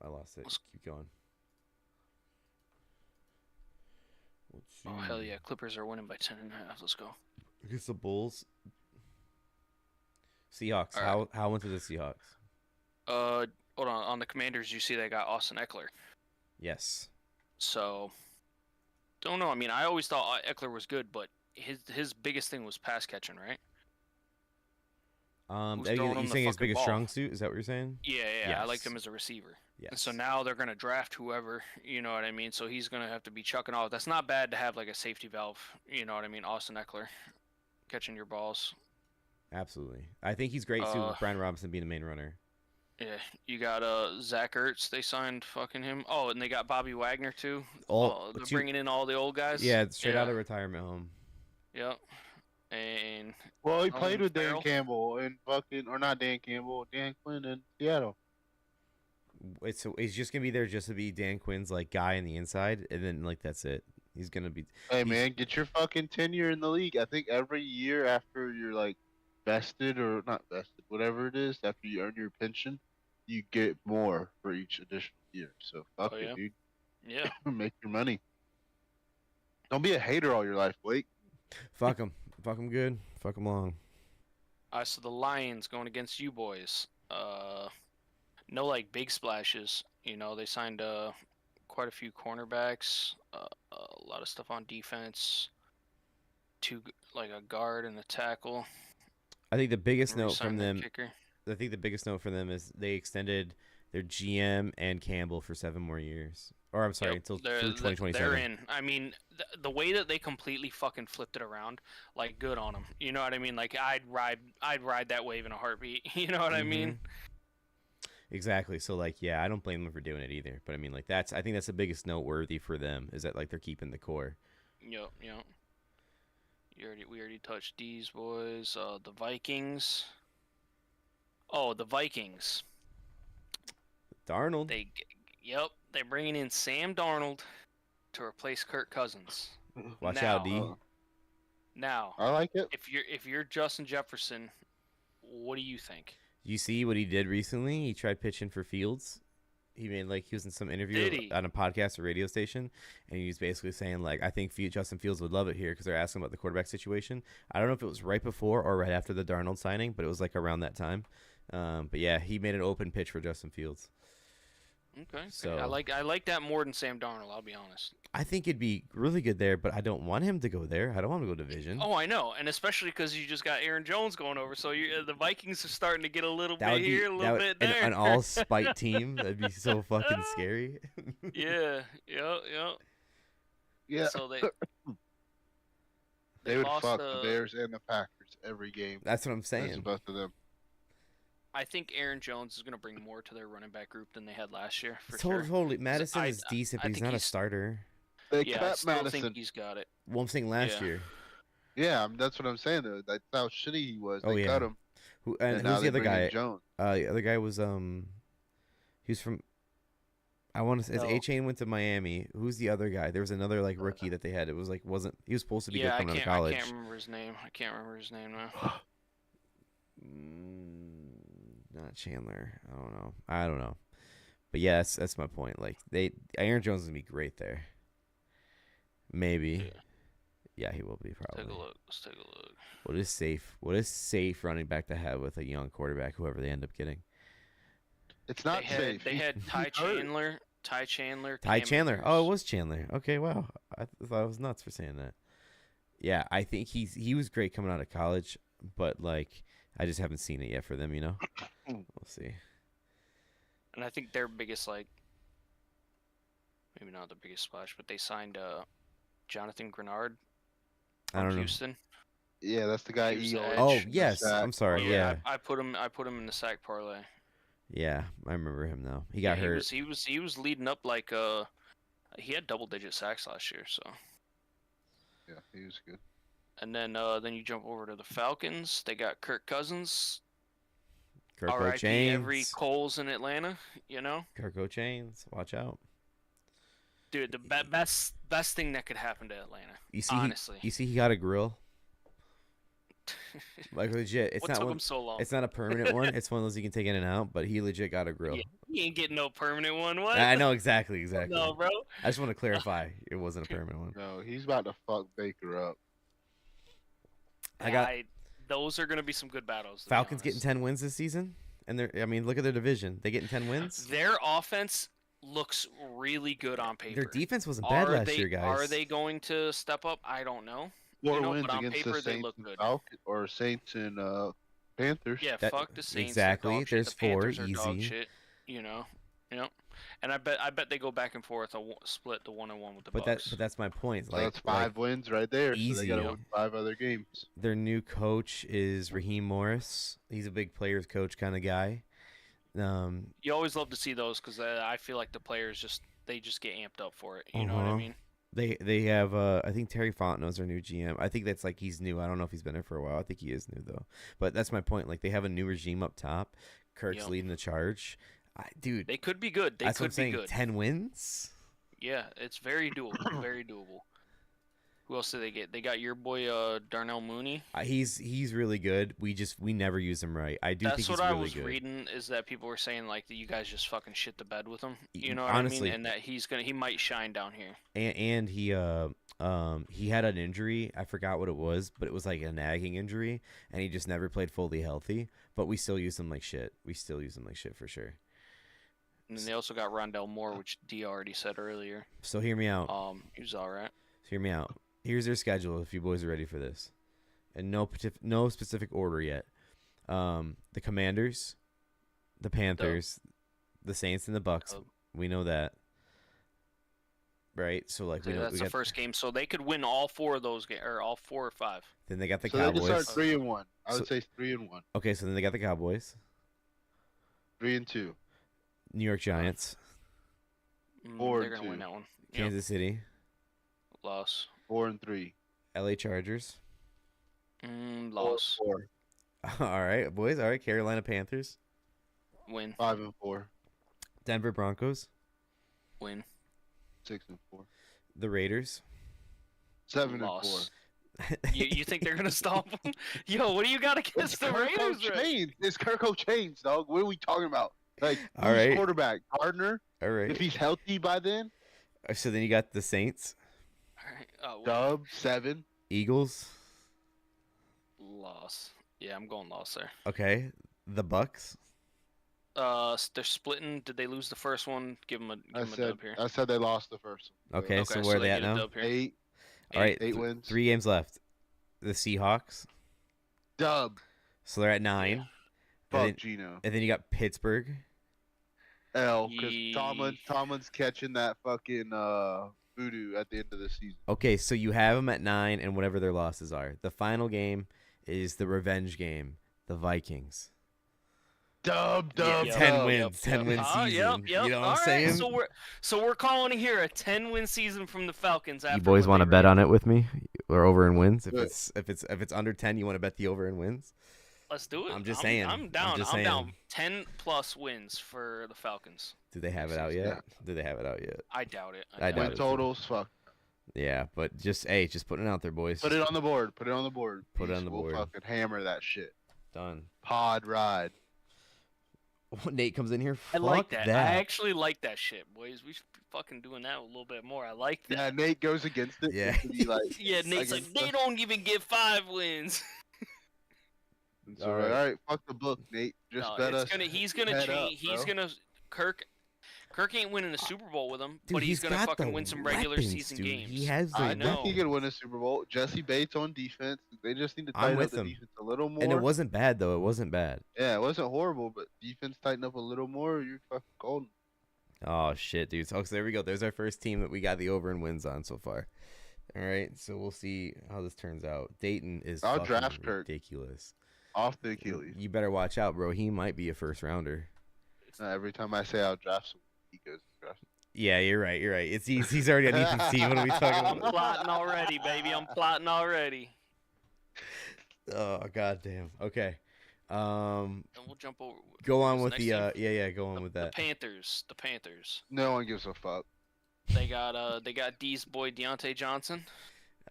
I lost it. Keep going. Oh hell yeah! Clippers are winning by 10.5. Let's go. Against the Bulls. Seahawks. Right. How went to the Seahawks? Hold on. On the Commanders, you see they got Austin Eckler. Yes. So, don't know. I mean, I always thought Eckler was good, but his biggest thing was pass catching, right? You saying his biggest strong suit? Is that what you're saying? Yeah. Yes. I liked him as a receiver. Yes. And so now they're gonna draft whoever, you know what I mean. So he's gonna have to be chucking off. That's not bad to have like a safety valve, you know what I mean. Austin Eckler, catching your balls. Absolutely. I think he's great too. With Brian Robinson being the main runner. Yeah, you got Zach Ertz. They signed fucking him. Oh, and they got Bobby Wagner too. They're bringing in all the old guys. Yeah, straight out of retirement home. Yep. And he played with Dan Campbell and not Dan Campbell, Dan Quinn in Seattle. He's just gonna be there just to be Dan Quinn's like guy on the inside, and then like that's it. He's gonna be. Hey man, get your fucking tenure in the league. I think every year after you're like vested or not vested, whatever it is, after you earn your pension, you get more for each additional year. So fuck it, dude. Yeah. Make your money. Don't be a hater all your life, Blake. Fuck him. Fuck him good. Fuck him long. So the Lions going against you boys. No like big splashes. You know, they signed quite a few cornerbacks, a lot of stuff on defense, like a guard and a tackle. I think the biggest And note from re-sign their them. kicker. I think the biggest note for them is they extended their GM and Campbell for 7 more years. Or I'm sorry, Yep, until they're- through 2027. They're in. I mean, the way that they completely fucking flipped it around, like, good on them. You know what I mean? Like, I'd ride that wave in a heartbeat. You know what I mean? Exactly. So like, yeah, I don't blame them for doing it either. But I mean, like, I think that's the biggest noteworthy for them is that like they're keeping the core. Yep. We already touched these boys. The Vikings. Oh, the Vikings. Darnold. They're bringing in Sam Darnold to replace Kirk Cousins. Watch now, out, D. Now, I like it. if you're Justin Jefferson, what do you think? You see what he did recently? He tried pitching for Fields. He was in some interview on a podcast or radio station, and he was basically saying like, I think Justin Fields would love it here because they're asking about the quarterback situation. I don't know if it was right before or right after the Darnold signing, but it was like around that time. But yeah, he made an open pitch for Justin Fields. Okay. So I like that more than Sam Darnold. I'll be honest. I think it'd be really good there, but I don't want him to go there. I don't want him to go division. Oh, I know, and especially because you just got Aaron Jones going over, so the Vikings are starting to get a little That bit would be here, a little bit there. an all spite team. That'd be so fucking scary. Yeah. Yeah. So They would lost, fuck the Bears and the Packers every game. That's what I'm That's saying. both of them. I think Aaron Jones is going to bring more to their running back group than they had last year, for Totally. Madison I- is decent, but I he's think not a he's- starter. They Yeah, I kept still Madison. think he's got it. Well, I'm saying last Yeah. year. Yeah, that's what I'm saying though. That's how shitty he was. Oh, They yeah. cut him. And now who's the they other bring in guy? Jones. The other guy was he was from. I want to say Oh. A-Chain went to Miami. Who's the other guy? There was another like rookie that they had. It was like wasn't he was supposed to be good Yeah, I coming out of can't. I college. can't remember his name. Now. Not Chandler. I don't know. But yeah, that's my point. Like Aaron Jones is gonna be great there. Maybe. Yeah, he will be probably. Let's take a look. What is safe running back to have with a young quarterback, whoever they end up getting? It's not safe. They had He's Ty hurt. Chandler. Ty Chandler. Ty Cam Chandler. Akers. Oh, it was Chandler. Okay, wow. I thought I was nuts for saying that. Yeah, I think he was great coming out of college, but like I just haven't seen it yet for them. We'll see. And I think their biggest, like, maybe not the biggest splash, but they signed Jonathan Grenard I from don't know. Houston. Yeah, that's the guy. He was He the always edge. Oh shoots yes, that. I'm sorry. Yeah, I put him in the sack parlay. yeah, I remember him though. He got hurt. He was leading up like he had double-digit sacks last year. So, Yeah, he was good. and then you jump over to the Falcons. They got Kirk Cousins. Kirko R.I.P. Chains. every Coles in Atlanta. Kirko Chains. Watch out. Dude, the best thing that could happen to Atlanta. You see, honestly. you see, he got a grill. Like legit, it's What not took one. him so long? It's not a permanent one. It's one of those you can take in and out. But he legit got a grill. Yeah, he ain't getting no permanent one. What? I know exactly. No, bro. I just want to clarify, it wasn't a permanent one. No, he's about to fuck Baker up. Those are gonna be some good battles. To be Falcons getting honest. 10 wins this season, and look at their division. They getting 10 wins. Their offense looks really good on paper. Their defense wasn't bad last year, guys. Are they going to step up? I don't know. 4 wins but on against paper the they Saints look and good. Falcons, or Saints and Panthers. Yeah, That- fuck the Saints. exactly. They're dog shit. There's The Panthers 4, are dog easy. shit. And I bet they go back and forth, split the 1-1 with the But Bucks. that's my point. So that's 5 wins right there. So easy. they gotta Yep. win 5 other games. Their new coach is Raheem Morris. He's a big players coach kind of guy. You always love to see those because I feel like the players just get amped up for it. You know what I Uh-huh. mean? They have I think Terry Fontenot's their new GM. I think that's like he's new. I don't know if he's been there for a while. I think he is new though. But that's my point. Like they have a new regime up top. Kirk's Yep. leading the charge. Dude, They could be good. They that's what I'm could be saying. good. 10 wins. Yeah, it's very doable. Very doable. Who else did they get? They got your boy Darnell Mooney. He's really good. We never use him right. I do think That's he's what I really was good. reading is that people were saying like that you guys just fucking shit the bed with him. You know Honestly. what I mean? And that he might shine down here. And he had an injury. I forgot what it was, but it was like a nagging injury, and he just never played fully healthy. But we still use him like shit. For sure. And then they also got Rondell Moore, which D already said earlier. So hear me out. He was all right. Hear me out. Here's their schedule if you boys are ready for this. And no specific order yet. The Commanders, the Panthers, the Saints, and the Bucks. We know that. Right? So like we know that's the first game. So they could win all 4 of those games, or all 4 or 5. Then they got the So Cowboys. they just start 3-1. I would say 3-1. Okay, so then they got the Cowboys. 3-2. New York Giants. They're gonna win that one. Kansas City. Loss. 4-3. LA Chargers. Loss. 4. All right, boys. All right, Carolina Panthers. Win. 5-4. Denver Broncos. Win. 6-4. The Raiders. 7-4. You think they're gonna stop them? Yo, what do you got against the Raiders? It's Kirko Chains, dog. What are we talking about? Like, all right, quarterback Gardner. All right. If he's healthy by then. So then you got the Saints. All right. Dub 7. Eagles. Loss. Yeah, I'm going loss there. Okay. The Bucks. They're splitting. Did they lose the first one? Give them a dub here. I said they lost the first one. Okay, so where are they at now? 8. All right, 8 wins. 3 games left. The Seahawks. Dub. So they're at 9. Yeah. Fuck Gino. And then you got Pittsburgh. L, because Tomlin's catching that fucking voodoo at the end of the season. Okay, so you have them at 9 and whatever their losses are. The final game is the revenge game, the Vikings. Dub. 10 wins, 10 win season. You know what I'm saying? So we're calling it here a 10-win season from the Falcons. After you boys want to bet on it with me, or over in wins? If it's under 10, you want to bet the over in wins? Let's do it. I'm just saying. I'm down. I'm down. 10+ wins for the Falcons. Do they have it out yet? I doubt it. I doubt Win it. totals, fuck. Yeah, but just putting it out there, boys. Put it on the board. Put it on the board. Put it on the board. We'll fucking hammer that shit. Done. Pod ride. Nate comes in here. I like that. I actually like that shit, boys. We should be fucking doing that a little bit more. I like that. Yeah, Nate goes against it. Yeah. Yeah, Nate's like, they don't even get 5 wins. So, all right, fuck the book, Nate. Just bet us. He's gonna change. He's gonna Kirk ain't winning the Super Bowl with him, dude, but he's gonna fucking win some regular season dude. games. He has. I know he could win a Super Bowl. Jesse Bates on defense. They just need to tighten up the defense a little more. And it wasn't bad though. It wasn't bad. Yeah, it wasn't horrible, but defense tighten up a little more. You're fucking golden. Oh shit, dude. So there we go. There's our first team that we got the over and wins on so far. All right, so we'll see how this turns out. Dayton is I'll draft Kirk. Ridiculous. Off the Achilles. You better watch out, bro. He might be a first rounder. Every time I say I'll draft someone, he goes to draft. Yeah, you're right. He's already on Ethan's team. What are we talking about? I'm plotting already, baby. I'm plotting already. Oh goddamn. Okay. And we'll jump over. Go on with the team? Go on with that. The Panthers. No one gives a fuck. They got D's boy Deontay Johnson.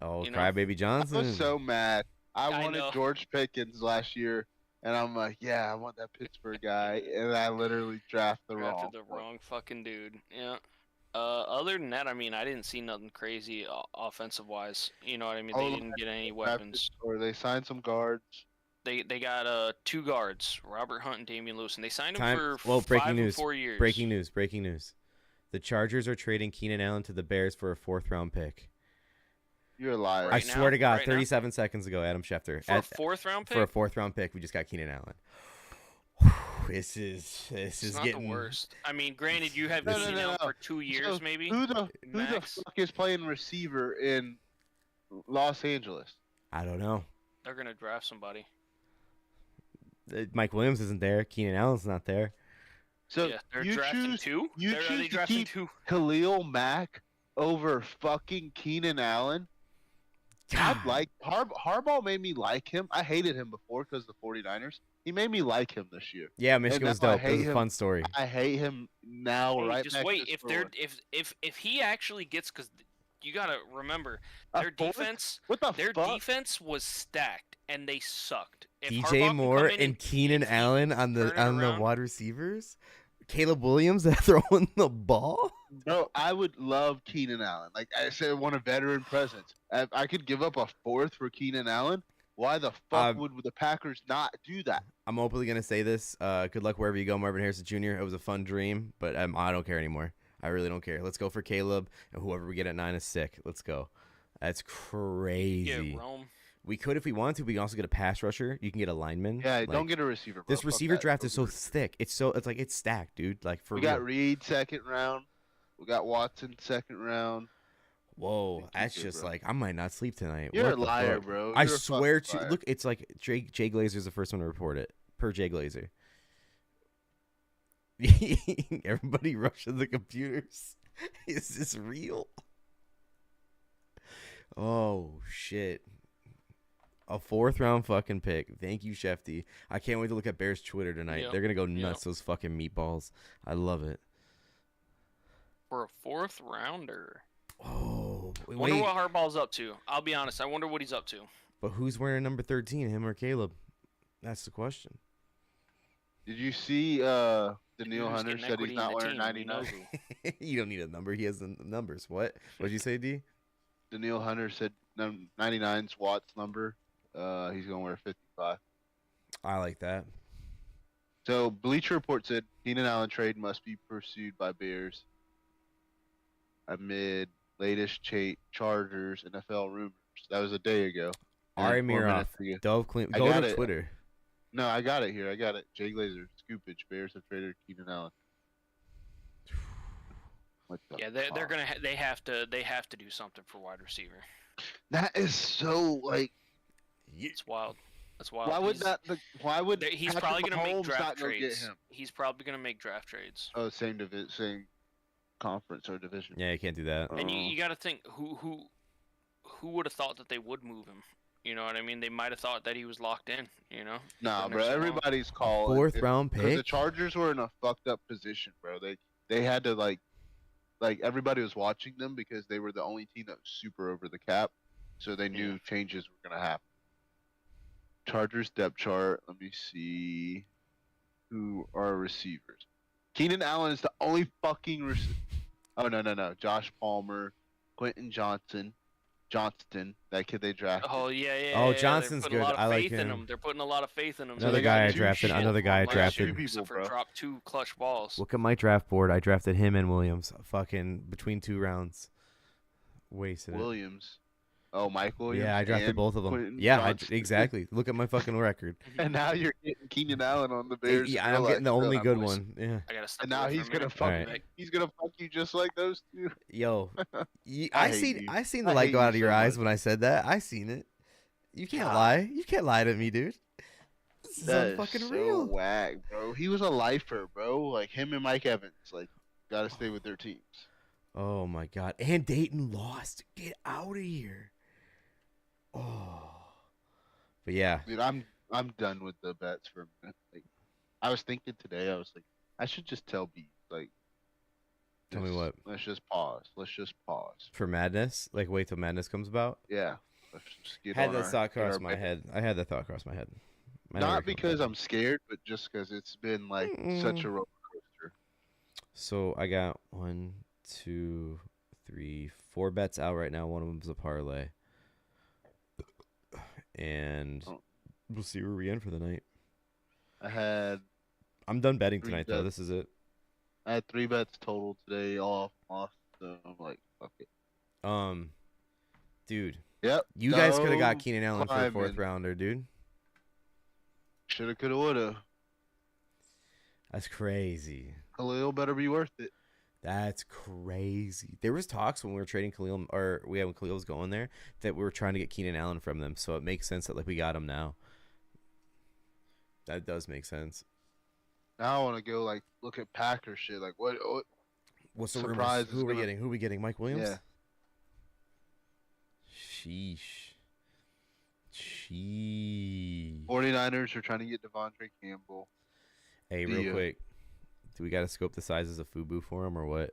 Oh, Crybaby Johnson. I was so mad. I wanted know. George Pickens last year, and I'm like, yeah, I want that Pittsburgh guy, and I literally drafted the wrong fucking dude. Yeah. Other than that, I mean, I didn't see nothing crazy offensive wise. You know what I mean? They didn't get any weapons. Or they signed some guards. They got 2 guards, Robert Hunt and Damian Lewis, and they signed him for 5 and 4 years. Breaking news. The Chargers are trading Keenan Allen to the Bears for a 4th round pick. You're a liar. I swear to God, 37 seconds ago, Adam Schefter. For a 4th round pick? For a 4th round pick, we just got Keenan Allen. This is not getting the worst. I mean, granted, you have Keenan Allen for 2 years, maybe. Who the fuck is playing receiver in Los Angeles? I don't know. They're gonna draft somebody. Mike Williams isn't there. Keenan Allen's not there. So yeah, they're you drafting choose 2. You choose to keep 2. Khalil Mack over fucking Keenan Allen. God. Harbaugh made me like him. I hated him before because the 49ers. He made me like him this year. Yeah, Michigan was dope. It was a fun story. I hate him now. Hey, right. Just wait. If he actually gets, because you gotta remember their defense. What the Their fuck? defense was stacked and they sucked. If Harbaugh DJ can Moore come in and Keenan Allen on the around. wide receivers. Caleb Williams throwing the ball. Bro, I would love Keenan Allen. Like I said, want a veteran presence. I could give up a 4th for Keenan Allen. Why the fuck would the Packers not do that? I'm openly gonna say this. Good luck wherever you go, Marvin Harrison Jr. It was a fun dream, but I don't care anymore. I really don't care. Let's go for Caleb, and whoever we get at 9 is sick. Let's go. That's crazy. Yeah, Rome. We could if we wanted to. We can also get a pass rusher. You can get a lineman. Yeah, like, don't get a receiver. Bro. This receiver draft is so thick. It's like it's stacked, dude. Like for we real. got Reed 2nd round. We got Watson 2nd round. Whoa, that's just bro. like I might not sleep tonight. You're what a liar, bro. I You're swear to liar. look. It's like Jay Glazer's the first one to report it per Jay Glazer. Everybody rushing the computers. Is this real? Oh shit. A 4th round fucking pick. Thank you, Shefty. I can't wait to look at Bears Twitter tonight. Yep. They're gonna go nuts. Those fucking meatballs. I love it. For a 4th rounder. Oh, I wonder what Harbaugh's up to. I'll be honest. I wonder what he's up to. But who's wearing number 13, him or Caleb? That's the question. Did you see Daniil Hunter said he's not wearing 99? You don't need a number. He has the numbers. What? What'd you say, D? Daniil Hunter said 99's Watt's number. He's going to wear 55. I like that. So Bleacher Report said Keenan Allen trade must be pursued by Bears amid latest Chargers NFL rumors. That was a day ago. Ari Miroff, Dove Clean. Go to Twitter. No, I got it here. I got it. Jay Glazer, Scoopage. Bears have traded Keenan Allen. Yeah, they're gonna they have to do something for wide receiver. That is so like. It's wild. That's wild. Why would he's Patrick probably gonna make Mahomes draft not go trades? get him? He's probably gonna make draft trades. Oh, same conference or division. Yeah, you can't do that. And you got to think who would have thought that they would move him. You know what I mean? They might have thought that he was locked in. You know? Nah, bro. Everybody's calling 4th round pick. The Chargers were in a fucked up position, bro. They had to like everybody was watching them because they were the only team that was super over the cap, so they knew changes were gonna happen. Chargers depth chart. Let me see who are receivers. Keenan Allen is the only fucking receiver. Oh no. Josh Palmer, Quentin Johnston, that kid they drafted. Oh yeah. Oh, Johnston's good. I like him. They're putting a lot of faith in him. Another guy I drafted. Dropped 2 clutch balls. Look at my draft board. I drafted him and Williams. Fucking between 2 rounds. Wasted Williams. Oh, Mike Williams. Yeah, I drafted both of them. Quentin Exactly. Look at my fucking record. And now you're getting Keenan Allen on the Bears. Yeah, I'm getting the only good one. Yeah. I gotta step and now he's gonna fuck. Right. He's gonna fuck you just like those two. Yo, I seen the light go out of your eyes when I said that. I seen it. You can't lie. You can't lie to me, dude. This is fucking so real. Whack, bro. He was a lifer, bro. Like him and Mike Evans. Like, gotta stay with their teams. Oh my god. And Dayton lost. Get out of here. Oh, but yeah, dude, I'm done with the bets for a minute. Like, I was thinking today, I was like, I should just tell B, like, tell me what. Let's just pause for Madness. Like, wait till Madness comes about. Yeah, let's just get had that thought cross my head. I had that thought cross my head. Not because I'm scared, but just because it's been like such a roller coaster. So I got 1, 2, 3, 4 bets out right now. One of them's a parlay. And we'll see where we end for the night. I'm done betting tonight, though. This is it. I had 3 bets total today, all off. So I'm like, fuck it. Dude. Yep. You guys could have got Keenan Allen for a 4th rounder, dude. Shoulda, coulda, woulda. That's crazy. Khalil better be worth it. That's crazy. There was talks when we were trading Khalil, when Khalil was going there, that we were trying to get Keenan Allen from them. So it makes sense that like we got him now. That does make sense. Now I want to go like look at Packer shit. Like what's the surprise? Who are we getting? Who are we getting? Mike Williams? Yeah. Sheesh. 49ers are trying to get Devondre Campbell. Hey, real quick. Do we got to scope the sizes of Fubu for him or what?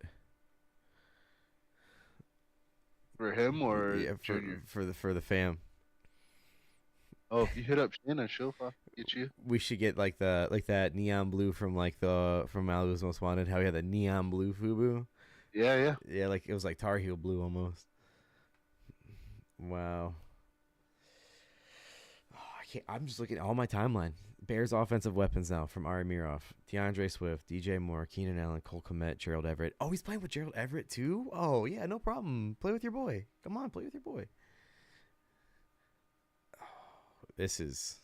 For him or for the fam? Oh, if you hit up Shanna, she'll get you. We should get like that neon blue from Malibu's Most Wanted. How he had the neon blue Fubu. Yeah. Yeah, like it was like Tar Heel blue almost. Wow. I'm just looking at all my timeline. Bears offensive weapons now from Ari Mirov, DeAndre Swift, DJ Moore, Keenan Allen, Cole Kmet, Gerald Everett. Oh, he's playing with Gerald Everett too? Oh, yeah, no problem. Play with your boy. Come on, play with your boy. Oh, this is...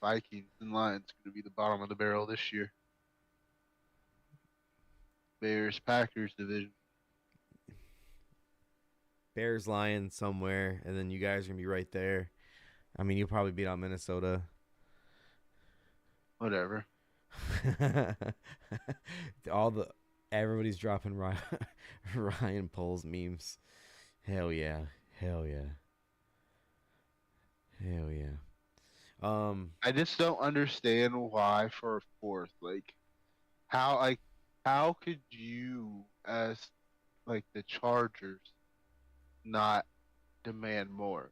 Vikings and Lions going to be the bottom of the barrel this year. Bears, Packers division. Bears, Lions somewhere, and then you guys are going to be right there. I mean, you'll probably beat out Minnesota. Whatever. Everybody's dropping Ryan Poles memes. Hell yeah. Hell yeah. Hell yeah. I just don't understand why for a fourth. How could you as the Chargers not demand more?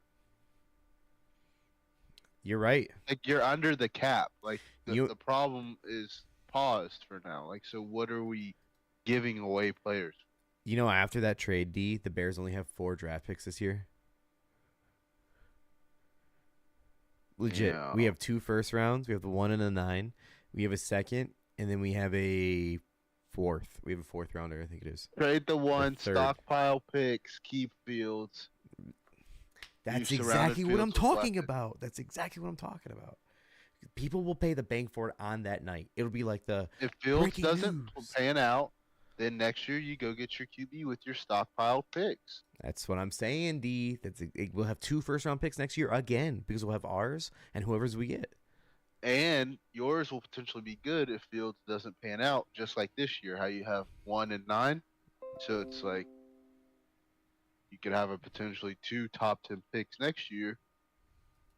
You're right. You're under the cap. The problem is paused for now. So what are we giving away players? After that trade, the Bears only have 4 draft picks this year. Legit. Yeah. We have 2 first rounds. We have the 1 and a 9. We have a second, and then we have a 4th. We have a 4th rounder, I think it is. Trade the 1, third. stockpile picks, keep Fields. That's You exactly surrounded what I'm Fields with talking weapons. about. That's exactly what I'm talking about. People will pay the bank for it on that night. It'll be like the If Fields breaking doesn't news. pan out, then next year you go get your QB with your stockpile picks. That's what I'm saying, D. We'll have 2 first-round picks next year again because we'll have ours and whoever's we get. And yours will potentially be good if Fields doesn't pan out, just like this year, how you have 1 and 9. So it's you could have a potentially 2 top 10 picks next year.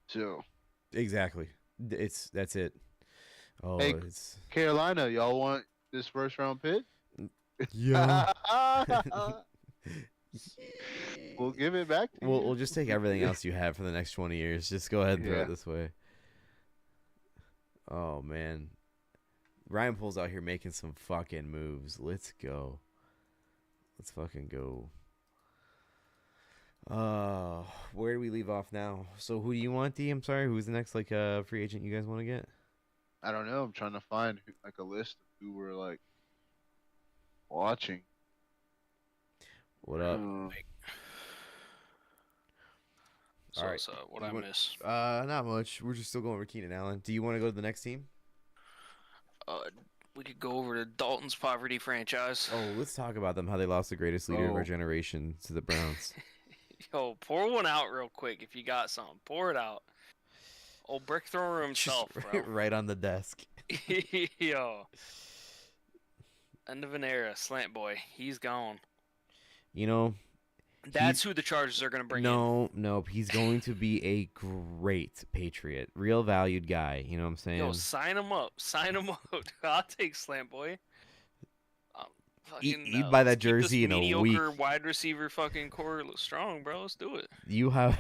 So Exactly. That's it. Oh, Hey, it's Carolina, y'all want this first round pick? yeah. We'll give it back to you. We'll just take everything else you have for the next 20 years. Just go ahead and throw Yeah. it this way. Oh man, Ryan Poles out here making some fucking moves. Let's go. Let's fucking go. Where do we leave off now? So who do you want, D? I'm sorry. Who's the next free agent you guys want to get? I don't know. I'm trying to find a list of who we're watching. What up? So, All right. so what You I want- miss? Not much. We're just still going over Keenan Allen. Do you want to go to the next team? We could go over to Dalton's poverty franchise. Oh, let's talk about them. How they lost the greatest leader of our Oh. generation to the Browns. Yo, pour one out real quick if you got something. Pour it out. Old brick thrower himself, Just bro. right on the desk. Yo. End of an era, slant boy. He's gone. That's who the Chargers are going to bring in. No, he's going to be a great Patriot. Real valued guy. You know what I'm saying? Yo, sign him up. Sign him up. I'll take slant boy. He'd buy that let's keep this jersey in a week. mediocre wide receiver fucking core strong, bro. Let's do it. You have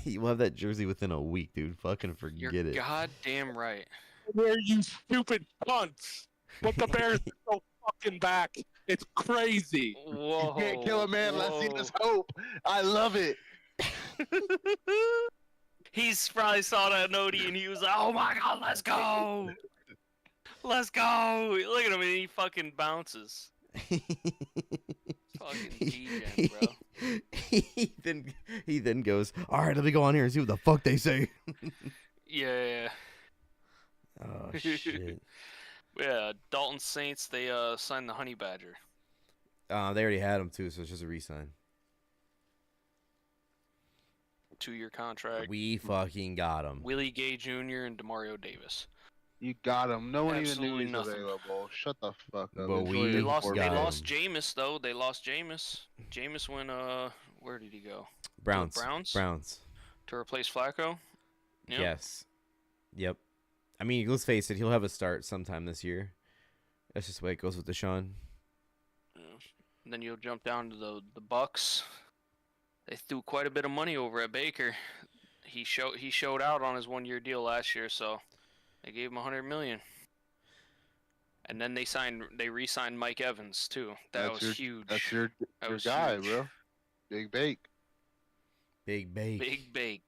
you'll have that jersey within a week, dude. Fucking forget You're it. goddamn right. Where you stupid cunts. But the Bears are so fucking back. It's crazy. Whoa. You can't kill a man unless he whoa. has hope. I love it. He's probably saw that Nodi and he was like, "Oh my god, let's go, let's go!" Look at him, and he fucking bounces. Fucking degen, bro. he then goes, all right, let me go on here and see what the fuck they say. Yeah. Oh shit. Yeah, Dalton Saints. They signed the Honey Badger. They already had him too, so it's just a re-sign. 2-year contract. We fucking got him. Willie Gay Jr. and Demario Davis. You got him. No one even Absolutely knew he was nothing. available. Shut the fuck up. But Enjoy we your They lost. got They him. lost Jameis though. They lost Jameis. Jameis went. Where did he go? Browns. Browns? To replace Flacco. Yep. Yes. Yep. I mean, let's face it, he'll have a start sometime this year. That's just the way it goes with Deshaun. Yeah. And then you'll jump down to the Bucks. They threw quite a bit of money over at Baker. He showed out on his 1-year deal last year, so they gave him $100 million. And then they re-signed Mike Evans too. That was huge. That's your That was guy, huge. bro. Big bake. Big bake. Big bake.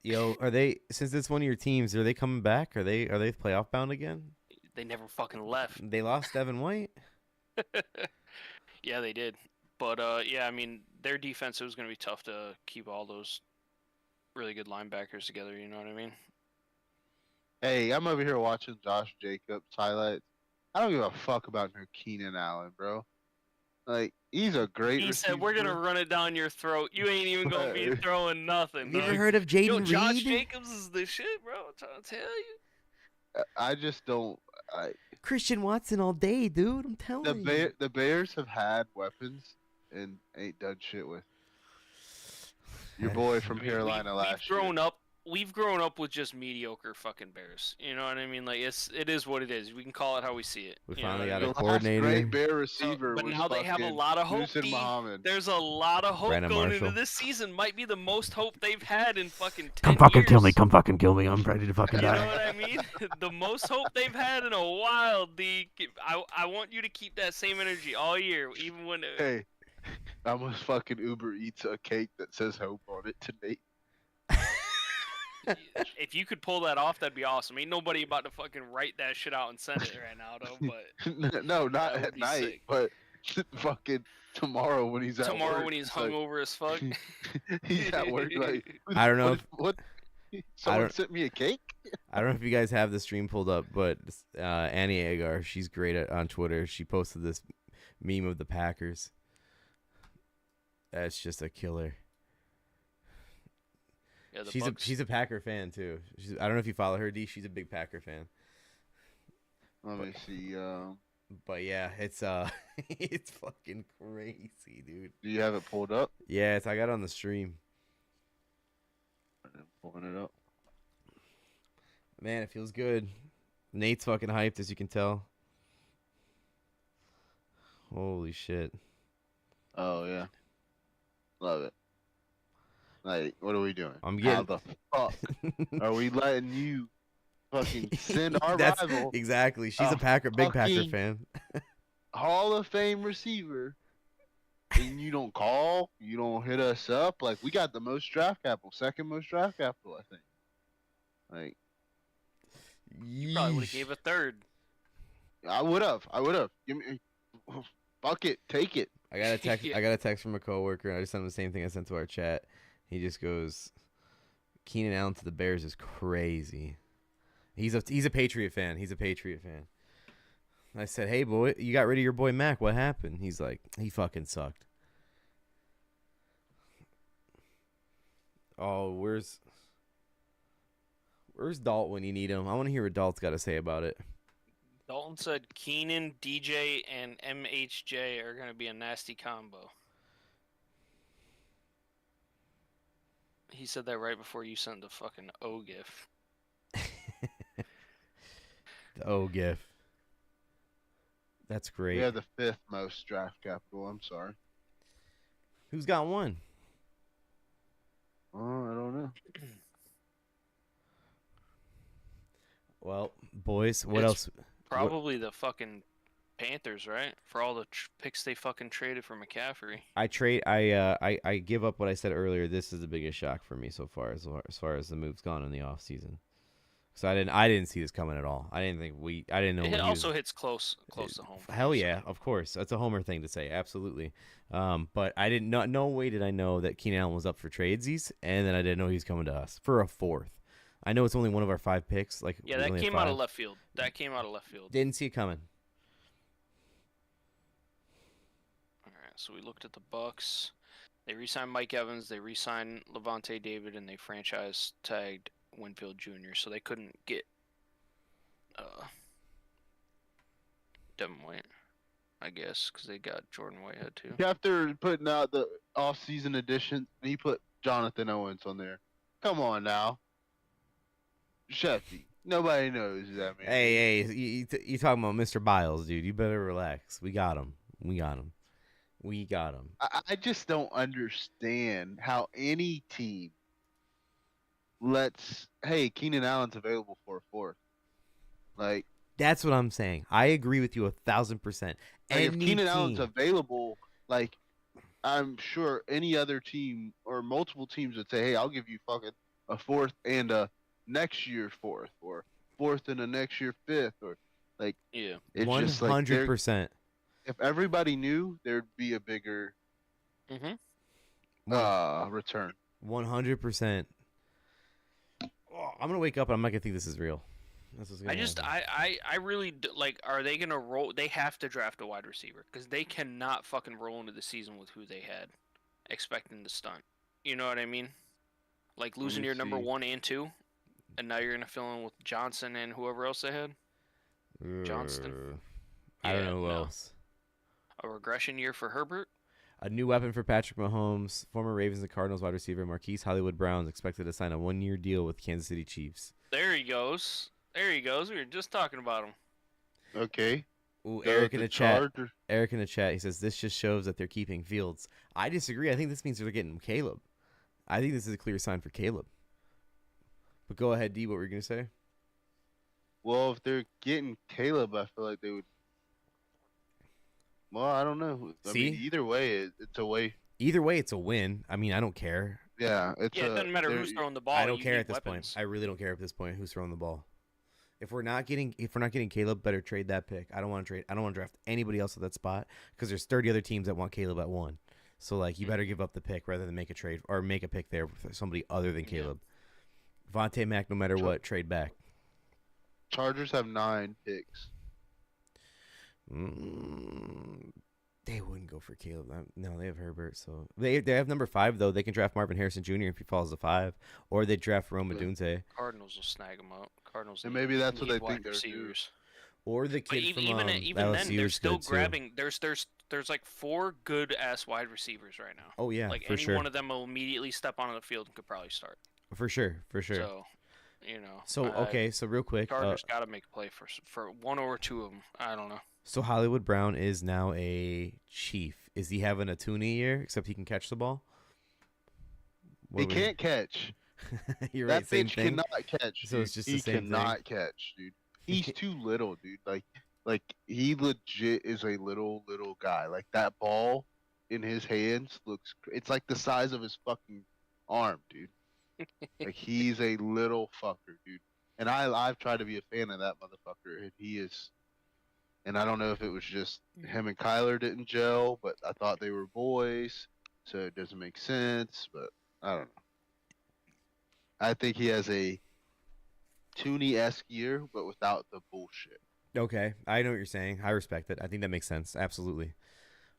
Yo, are they since it's one of your teams? Are they coming back? Are they playoff bound again? They never fucking left. They lost Devin White. Yeah, they did. But yeah, I mean, their defense, it was going to be tough to keep all those really good linebackers together. You know what I mean? Hey, I'm over here watching Josh Jacobs highlights. I don't give a fuck about no Keenan Allen, bro. Like, he's a great He receiver. said, "We're gonna run it down your throat. You ain't even gonna be throwing nothing." Have you ever dog." heard of Yo, Jaden Josh Reed? Jacobs is the shit, bro. I'm trying to tell you. I just don't. Christian Watson all day, dude. I'm telling you. The Bears have had weapons and ain't done shit with. Your boy from Carolina last year. We've grown up with just mediocre fucking Bears. You know what I mean? Like it is what it is. We can call it how we see it. We You know finally what I got a mean? The last coordinator. great Bear receiver But was now they have a fucking lot of hope. Newsom D. Muhammad. There's a lot of hope Brandon going Marshall. into this season. Might be the most hope they've had in fucking 10 Come fucking years. kill me. Come fucking kill me. I'm ready to fucking You know die. what I mean? The most hope they've had in a while, D. I want you to keep that same energy all year, even when. Hey, I almost fucking Uber Eats a cake that says hope on it today. If you could pull that off, that'd be awesome. Ain't nobody about to fucking write that shit out and send it right now, though. But No, not That would at be night, sick. but fucking tomorrow when he's at tomorrow work. when he's it's like, hungover as fuck. he's at work like. I don't know What? Someone sent me a cake. I don't know if you guys have the stream pulled up, but Annie Agar, she's great on Twitter. She posted this meme of the Packers. That's just a killer. Yeah, the She's Bucks. a Packer fan too. I don't know if you follow her, D. She's a big Packer fan. Let me see. But yeah, it's it's fucking crazy, dude. Do you have it pulled up? Yeah, I got it on the stream. I'm pulling it up. Man, it feels good. Nate's fucking hyped, as you can tell. Holy shit. Oh yeah, love it. Like, what are we doing? I'm How getting. the fuck are we letting you fucking send our That's rival exactly. She's a big Packer fucking- fan. Hall of Fame receiver, and you don't call, you don't hit us up? Like, we got the most draft capital, second most draft capital, I think. Like, Probably would have Yeesh. gave a third. I would have. Give me, fuck it, take it. I got a text. Yeah. I got a text from a coworker, and I just sent him the same thing I sent to our chat. He just goes, "Keenan Allen to the Bears is crazy." He's a Patriot fan. He's a Patriot fan. I said, "Hey boy, you got rid of your boy Mac. What happened?" He's like, "He fucking sucked." Oh, where's Dalt when you need him? I want to hear what Dalt's got to say about it. Dalton said Keenan, DJ, and MHJ are going to be a nasty combo. He said that right before you sent the fucking O gif. The O gif. That's great. We have the fifth most draft capital. I'm sorry. Who's got one? Oh, I don't know. Well, boys, what It's else? Probably the fucking Panthers, right? For all the picks they fucking traded for McCaffrey. I give up what I said earlier. This is the biggest shock for me so far as far as the moves gone in the offseason. So I didn't see this coming at all. I didn't know. It when he also was, hits close to home. for Hell me, so. yeah, of course. That's a homer thing to say. Absolutely. But I didn't know. No way did I know that Keenan Allen was up for tradesies, and then I didn't know he was coming to us for a fourth. I know it's only one of our 5 picks. Like Yeah, we that only have came out 5. of left field. Didn't see it coming. All right, so we looked at the Bucks. They re-signed Mike Evans. They re-signed Levante David, and they franchise tagged Winfield Jr. So they couldn't get Devin White, I guess, because they got Jordan Whitehead too. After putting out the off-season edition, he put Jonathan Owens on there. Come on now. Sheffy. Nobody knows who that man. Hey, you talking about Mr. Biles, dude? You better relax. We got him. I just don't understand how any team lets. Hey, Keenan Allen's available for a fourth. Like, That's what I'm saying. I agree with you 1,000%. if Keenan Allen's available, like, I'm sure any other team or multiple teams would say, "Hey, I'll give you fucking a fourth and a next year fourth, or fourth and a next year fifth, or like Yeah. it's just like they're 100%. if everybody knew, there'd be a bigger Mm-hmm. return. 100%. Oh, I'm gonna wake up and I'm not gonna think this is real. That's what's gonna happen. I really like. Are they gonna roll? They have to draft a wide receiver because they cannot fucking roll into the season with who they had, expecting to stunt. You know what I mean? Like Let losing me your number see. 1 and 2, and now you're gonna fill in with Johnson and whoever else they had. Johnston? I don't Yeah, know who no. else. A regression year for Herbert. A new weapon for Patrick Mahomes. Former Ravens and Cardinals wide receiver Marquise Hollywood Brown is expected to sign a 1-year deal with Kansas City Chiefs. There he goes. There he goes. We were just talking about him. Okay. Ooh, The- Eric in the the chat. Chargers- Eric in the chat. He says this just shows that they're keeping Fields. I disagree. I think this means they're getting Caleb. I think this is a clear sign for Caleb. But go ahead, D. What were you gonna say? Well, if they're getting Caleb, I feel like they would. Well, I don't know. I See? mean, either way, it's a way. Either way, it's a win. I mean, I don't care. Yeah, it's Yeah, it a. doesn't matter they're- who's throwing the ball. I don't you care need at this weapons. point. I really don't care at this point who's throwing the ball. If we're not getting Caleb, better trade that pick. I don't want to draft anybody else at that spot because there's 30 other teams that want Caleb at 1. So like you better give up the pick rather than make a trade or make a pick there for somebody other than Caleb. Vontae Mack, no matter what, trade back. Chargers have 9 picks. They wouldn't go for Caleb. No, they have Herbert. So they have number 5 though. They can draft Marvin Harrison Jr. if he falls to 5, or they draft Rome Odunze, Cardinals will snag him up. Cardinals. And need- maybe that's what need they wide think they're doing. receivers. or the But kid even from even then, LSU they're is still good, too. grabbing. There's like 4 good ass wide receivers right now. Oh yeah, Like for any sure, one of them will immediately step onto the field and could probably start. for sure. So, So okay, so real quick, Chargers got to make a play for 1 or 2 of them. I don't know. so Hollywood Brown is now a Chief. Is he having a Tooney year? Except he can catch the ball. He can't catch. You're That right. Same bitch thing. cannot catch. So Dude. it's just the he same thing. cannot catch, dude. He's too little, dude. Like he legit is a little guy. Like that ball in his hands looks. It's like the size of his fucking arm, dude. Like he's a little fucker, dude. And I've tried to be a fan of that motherfucker, and he is. And I don't know if it was just him and Kyler didn't gel, but I thought they were boys, so it doesn't make sense. But I don't know. I think he has a Tooney-esque year, but without the bullshit. Okay, I know what you're saying. I respect it. I think that makes sense. Absolutely.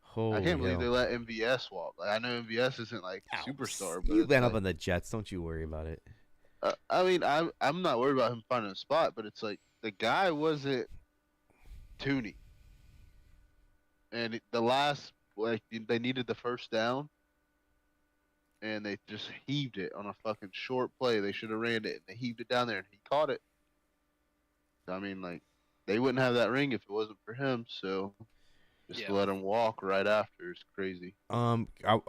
Holy I can't believe hell. they let MVS walk. Like, I know MVS isn't like a superstar, but You it's went up like- on the Jets. Don't you worry about it. I mean, I'm not worried about him finding a spot, but it's like the guy wasn't Tooney, and the last they needed the first down, and they just heaved it on a fucking short play. They should have ran it, and they heaved it down there, and he caught it. I mean, like they wouldn't have that ring if it wasn't for him. So just to let him walk right after is crazy. I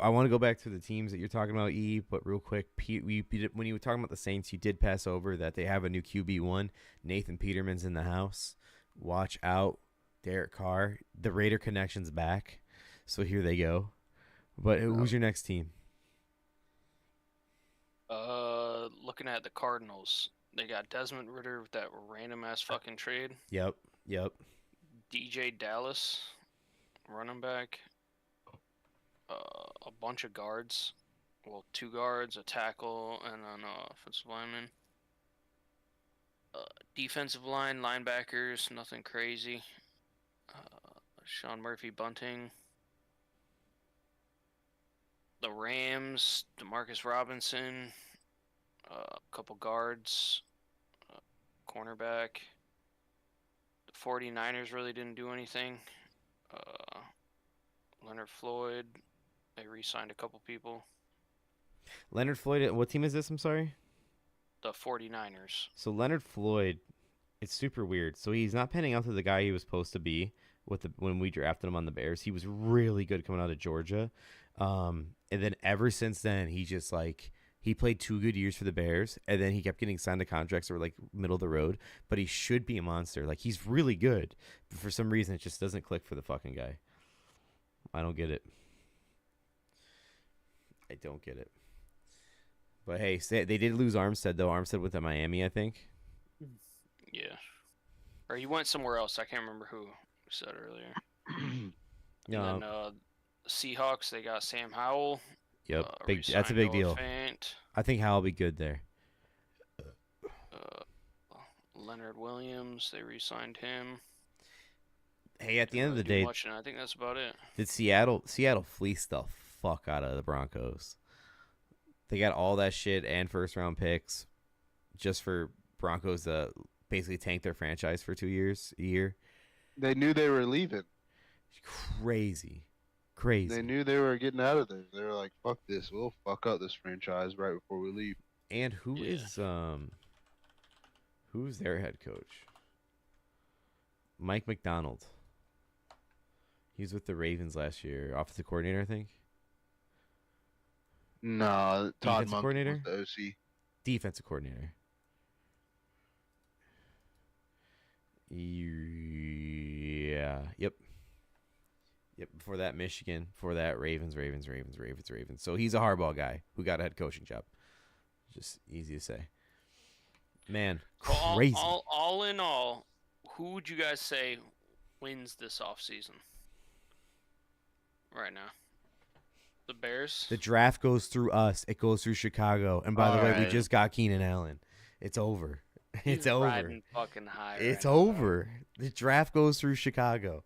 want to go back to the teams that you're talking about, E. But real quick, when you were talking about the Saints, you did pass over that they have a new QB1. Nathan Peterman's in the house. Watch out, Derek Carr. The Raider connection's back, so here they go. But who's your next team? Looking at the Cardinals, they got Desmond Ritter with that random ass fucking trade. Yep. DJ Dallas, running back. A bunch of guards. Well, 2 guards, a tackle, and an offensive lineman. Defensive line, linebackers, nothing crazy. Sean Murphy Bunting. The Rams, DeMarcus Robinson. A couple guards. Cornerback. The 49ers really didn't do anything. Leonard Floyd. They re-signed a couple people. Leonard Floyd. What team is this? I'm sorry. The 49ers. So Leonard Floyd, it's super weird. So he's not panning out to the guy he was supposed to be when we drafted him on the Bears. He was really good coming out of Georgia. And then ever since then, he just he played 2 good years for the Bears, and then he kept getting signed to contracts that were like middle of the road. But he should be a monster. Like he's really good, but for some reason it just doesn't click for the fucking guy. I don't get it. But hey, they did lose Armstead though. Armstead went to Miami, I think. Yeah. Or he went somewhere else. I can't remember who said earlier. Yeah. And then Seahawks, they got Sam Howell. Yep. That's a big deal. Fant. I think Howell will be good there. Leonard Williams, they re-signed him. Hey, at the end of the day, I think that's about it. did Seattle fleece the fuck out of the Broncos? They got all that shit and first round picks just for Broncos to basically tank their franchise for a year. They knew they were leaving. Crazy. They knew they were getting out of there. They were like, "Fuck this! We'll fuck up this franchise right before we leave." And who's their head coach? Mike McDonald. He was with the Ravens last year, offensive coordinator, I think. No, Todd Defensive Monken coordinator? was the OC. Defensive coordinator. Yeah. Yep. Before that, Michigan. Before that, Ravens. So he's a hardball guy who got a head coaching job. Just easy to say. Man, crazy. All in all, who would you guys say wins this offseason? Right now. The Bears? The draft goes through us. It goes through Chicago. And by the way, we just got Keenan Allen. It's over. It's over. Riding fucking high. It's over. The draft goes through Chicago.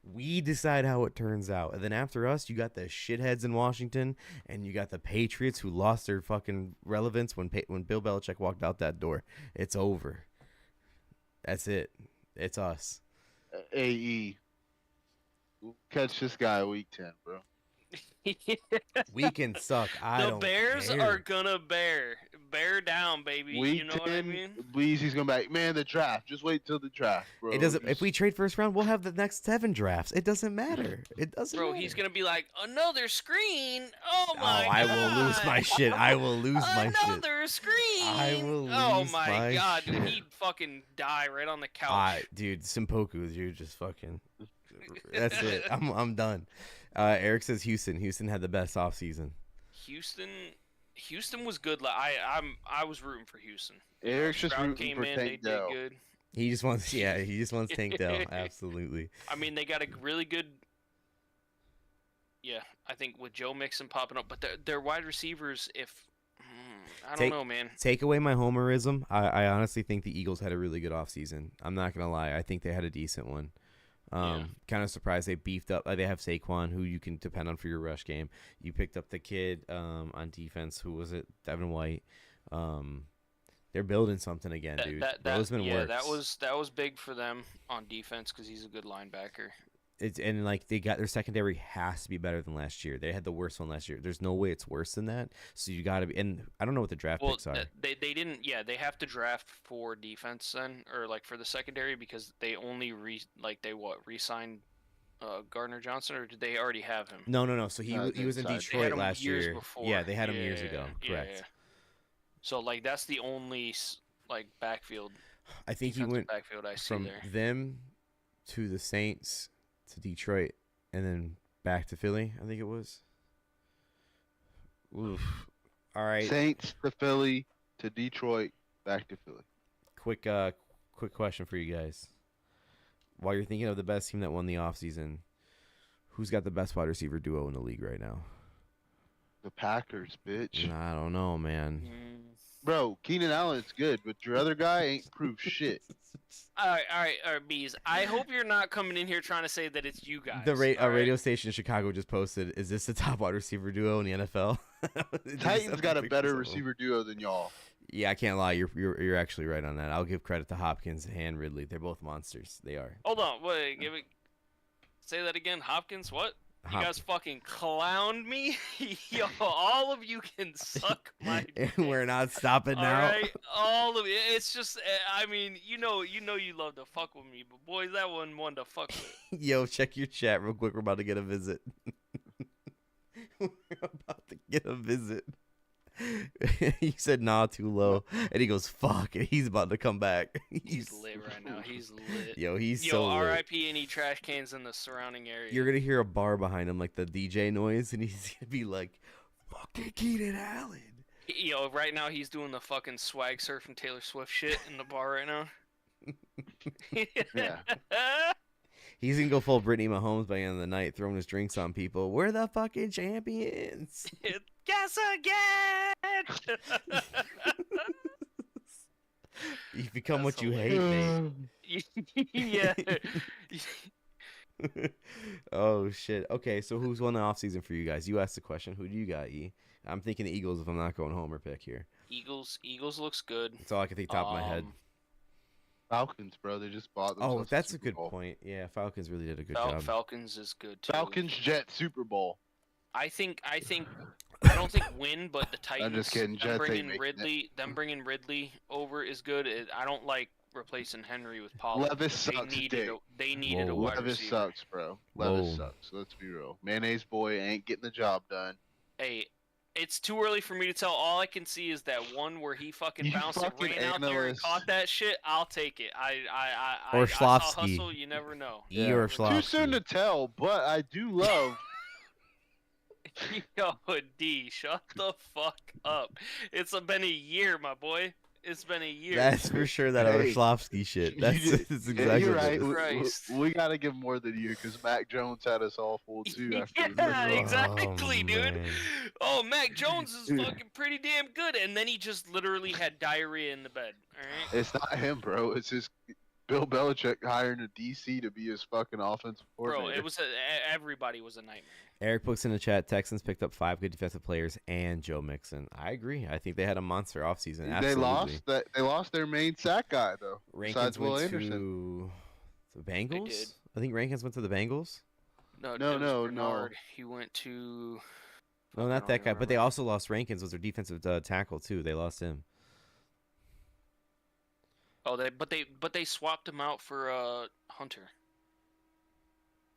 We decide how it turns out. And then after us, you got the shitheads in Washington, and you got the Patriots who lost their fucking relevance when Bill Belichick walked out that door. It's over. That's it. It's us. AE. We'll catch this guy week 10, bro. We can suck. The Bears are gonna bear down, baby. Week you know 10, what I mean? Bleezy's going back. Man, the draft. Just wait till the draft, bro. It doesn't. If we trade first round, we'll have the next 7 drafts. It doesn't matter. It doesn't. Bro, matter. he's gonna be like, another screen. Oh my god. I will lose my shit. I will lose my shit. Another screen. I will lose Oh my god, shit. dude, he'd fucking die right on the couch. Dude, Simpoku, you just fucking. That's it. I'm done. Eric says Houston. Houston had the best offseason. Houston was good. I was rooting for Houston. Eric's just Stroud rooting came for in, Tank they Dell. did good. He just wants Tank Dell. Absolutely. I mean, they got a really good. Yeah, I think with Joe Mixon popping up, but their wide receivers, I don't know, man. Take away my homerism. I honestly think the Eagles had a really good offseason. I'm not gonna lie. I think they had a decent one. Kind of surprised they beefed up. They have Saquon, who you can depend on for your rush game. You picked up the kid on defense. Who was it? Devin White. They're building something again, dude. Roseman works. That was big for them on defense because he's a good linebacker. And they got their secondary has to be better than last year. They had the worst one last year. There's no way it's worse than that. So you got to be. And I don't know what the draft picks are. They didn't. Yeah, they have to draft for defense then, or like for the secondary because they only re-signed Gardner Johnson, or did they already have him? No. So he was in Detroit last year. Before. Yeah, they had him years ago. Correct. Yeah. So that's the only backfield. I think he went backfield I see from there. them to the Saints to Detroit and then back to Philly. I think it was. Oof. All right. Saints to Philly to Detroit back to Philly. Quick question for you guys. While you're thinking of the best team that won the offseason, who's got the best wide receiver duo in the league right now? The Packers, bitch. I don't know, man. Bro, Keenan Allen's good, but your other guy ain't proved shit. All right, Bees. I hope you're not coming in here trying to say that it's you guys. The radio station in Chicago just posted, is this the top wide receiver duo in the NFL? Titans got a better receiver duo than y'all. Yeah, I can't lie. You're actually right on that. I'll give credit to Hopkins and Ridley. They're both monsters. They are. Hold on. Wait. Say that again. Hopkins, what? You guys fucking clowned me? Yo, all of you can suck my dick. We're not stopping now. All right? All of it. It's just, I mean, you know you love to fuck with me, but boys, that one to fuck with. Yo, check your chat real quick. We're about to get a visit. We're about to get a visit. He said, nah, too low. And he goes, fuck. And he's about to come back. He's lit right now. He's lit. Yo, so lit. RIP any trash cans in the surrounding area. You're going to hear a bar behind him, like the DJ noise, and he's going to be like, fucking Keenan Allen. Yo, right now he's doing the fucking swag surfing Taylor Swift shit in the bar right now. Yeah. He's gonna go full Brittany Mahomes by the end of the night, throwing his drinks on people. We're the fucking champions. Guess again. You've become That's what you hate, mate. Yeah. Oh shit. Okay, so who's won the offseason for you guys? You asked the question. Who do you got, E? I'm thinking the Eagles if I'm not going Homer pick here. Eagles looks good. That's all I can think top of my head. Falcons, bro. They just bought Oh, themselves that's a Super good Bowl. point. Yeah, Falcons really did a good job. Falcons is good too. Falcons Jet Super Bowl. I don't think win, but the Titans. I'm just kidding. Jets ain't making Them bringing Ridley over is good. I don't like replacing Henry with Pollard. Levis sucks. They needed a wide Levis receiver. sucks, bro. Levis sucks. Let's be real. Mayonnaise boy ain't getting the job done. Hey, it's too early for me to tell. All I can see is that one where he fucking You bounced fucking it, ran out there and analyst. caught that shit. I'll take it. Or I saw Schloffsky. hustle. You never know. E or Too Schloffsky. soon to tell, but I do love. Yo, D, shut the fuck up. It's been a year, my boy. It's been a year. That's for sure that other Hey, Schloffsky shit. That's, you- that's Yeah, exactly you're what it right. is. Christ. We got to give more than you because Mac Jones had us all fooled too. After the Yeah, first exactly, Oh, dude. man. Oh, Mac Jones is Dude. fucking pretty damn good, and then he just literally had diarrhea in the bed. All right. It's not him, bro. It's just Bill Belichick hiring a DC to be his fucking offensive coordinator. Bro, it was everybody was a nightmare. Eric books in the chat. Texans picked up 5 good defensive players and Joe Mixon. I agree. I think they had a monster offseason. Absolutely. They lost their main sack guy though. Rankins Besides Will went Anderson. to the Bengals. did. I think Rankins went to the Bengals. No, No, it was no. Bernard. He went to. No, I not don't that guy. But they remember. also lost Rankins. Was their defensive tackle too? They lost him. Oh, they swapped him out for Hunter.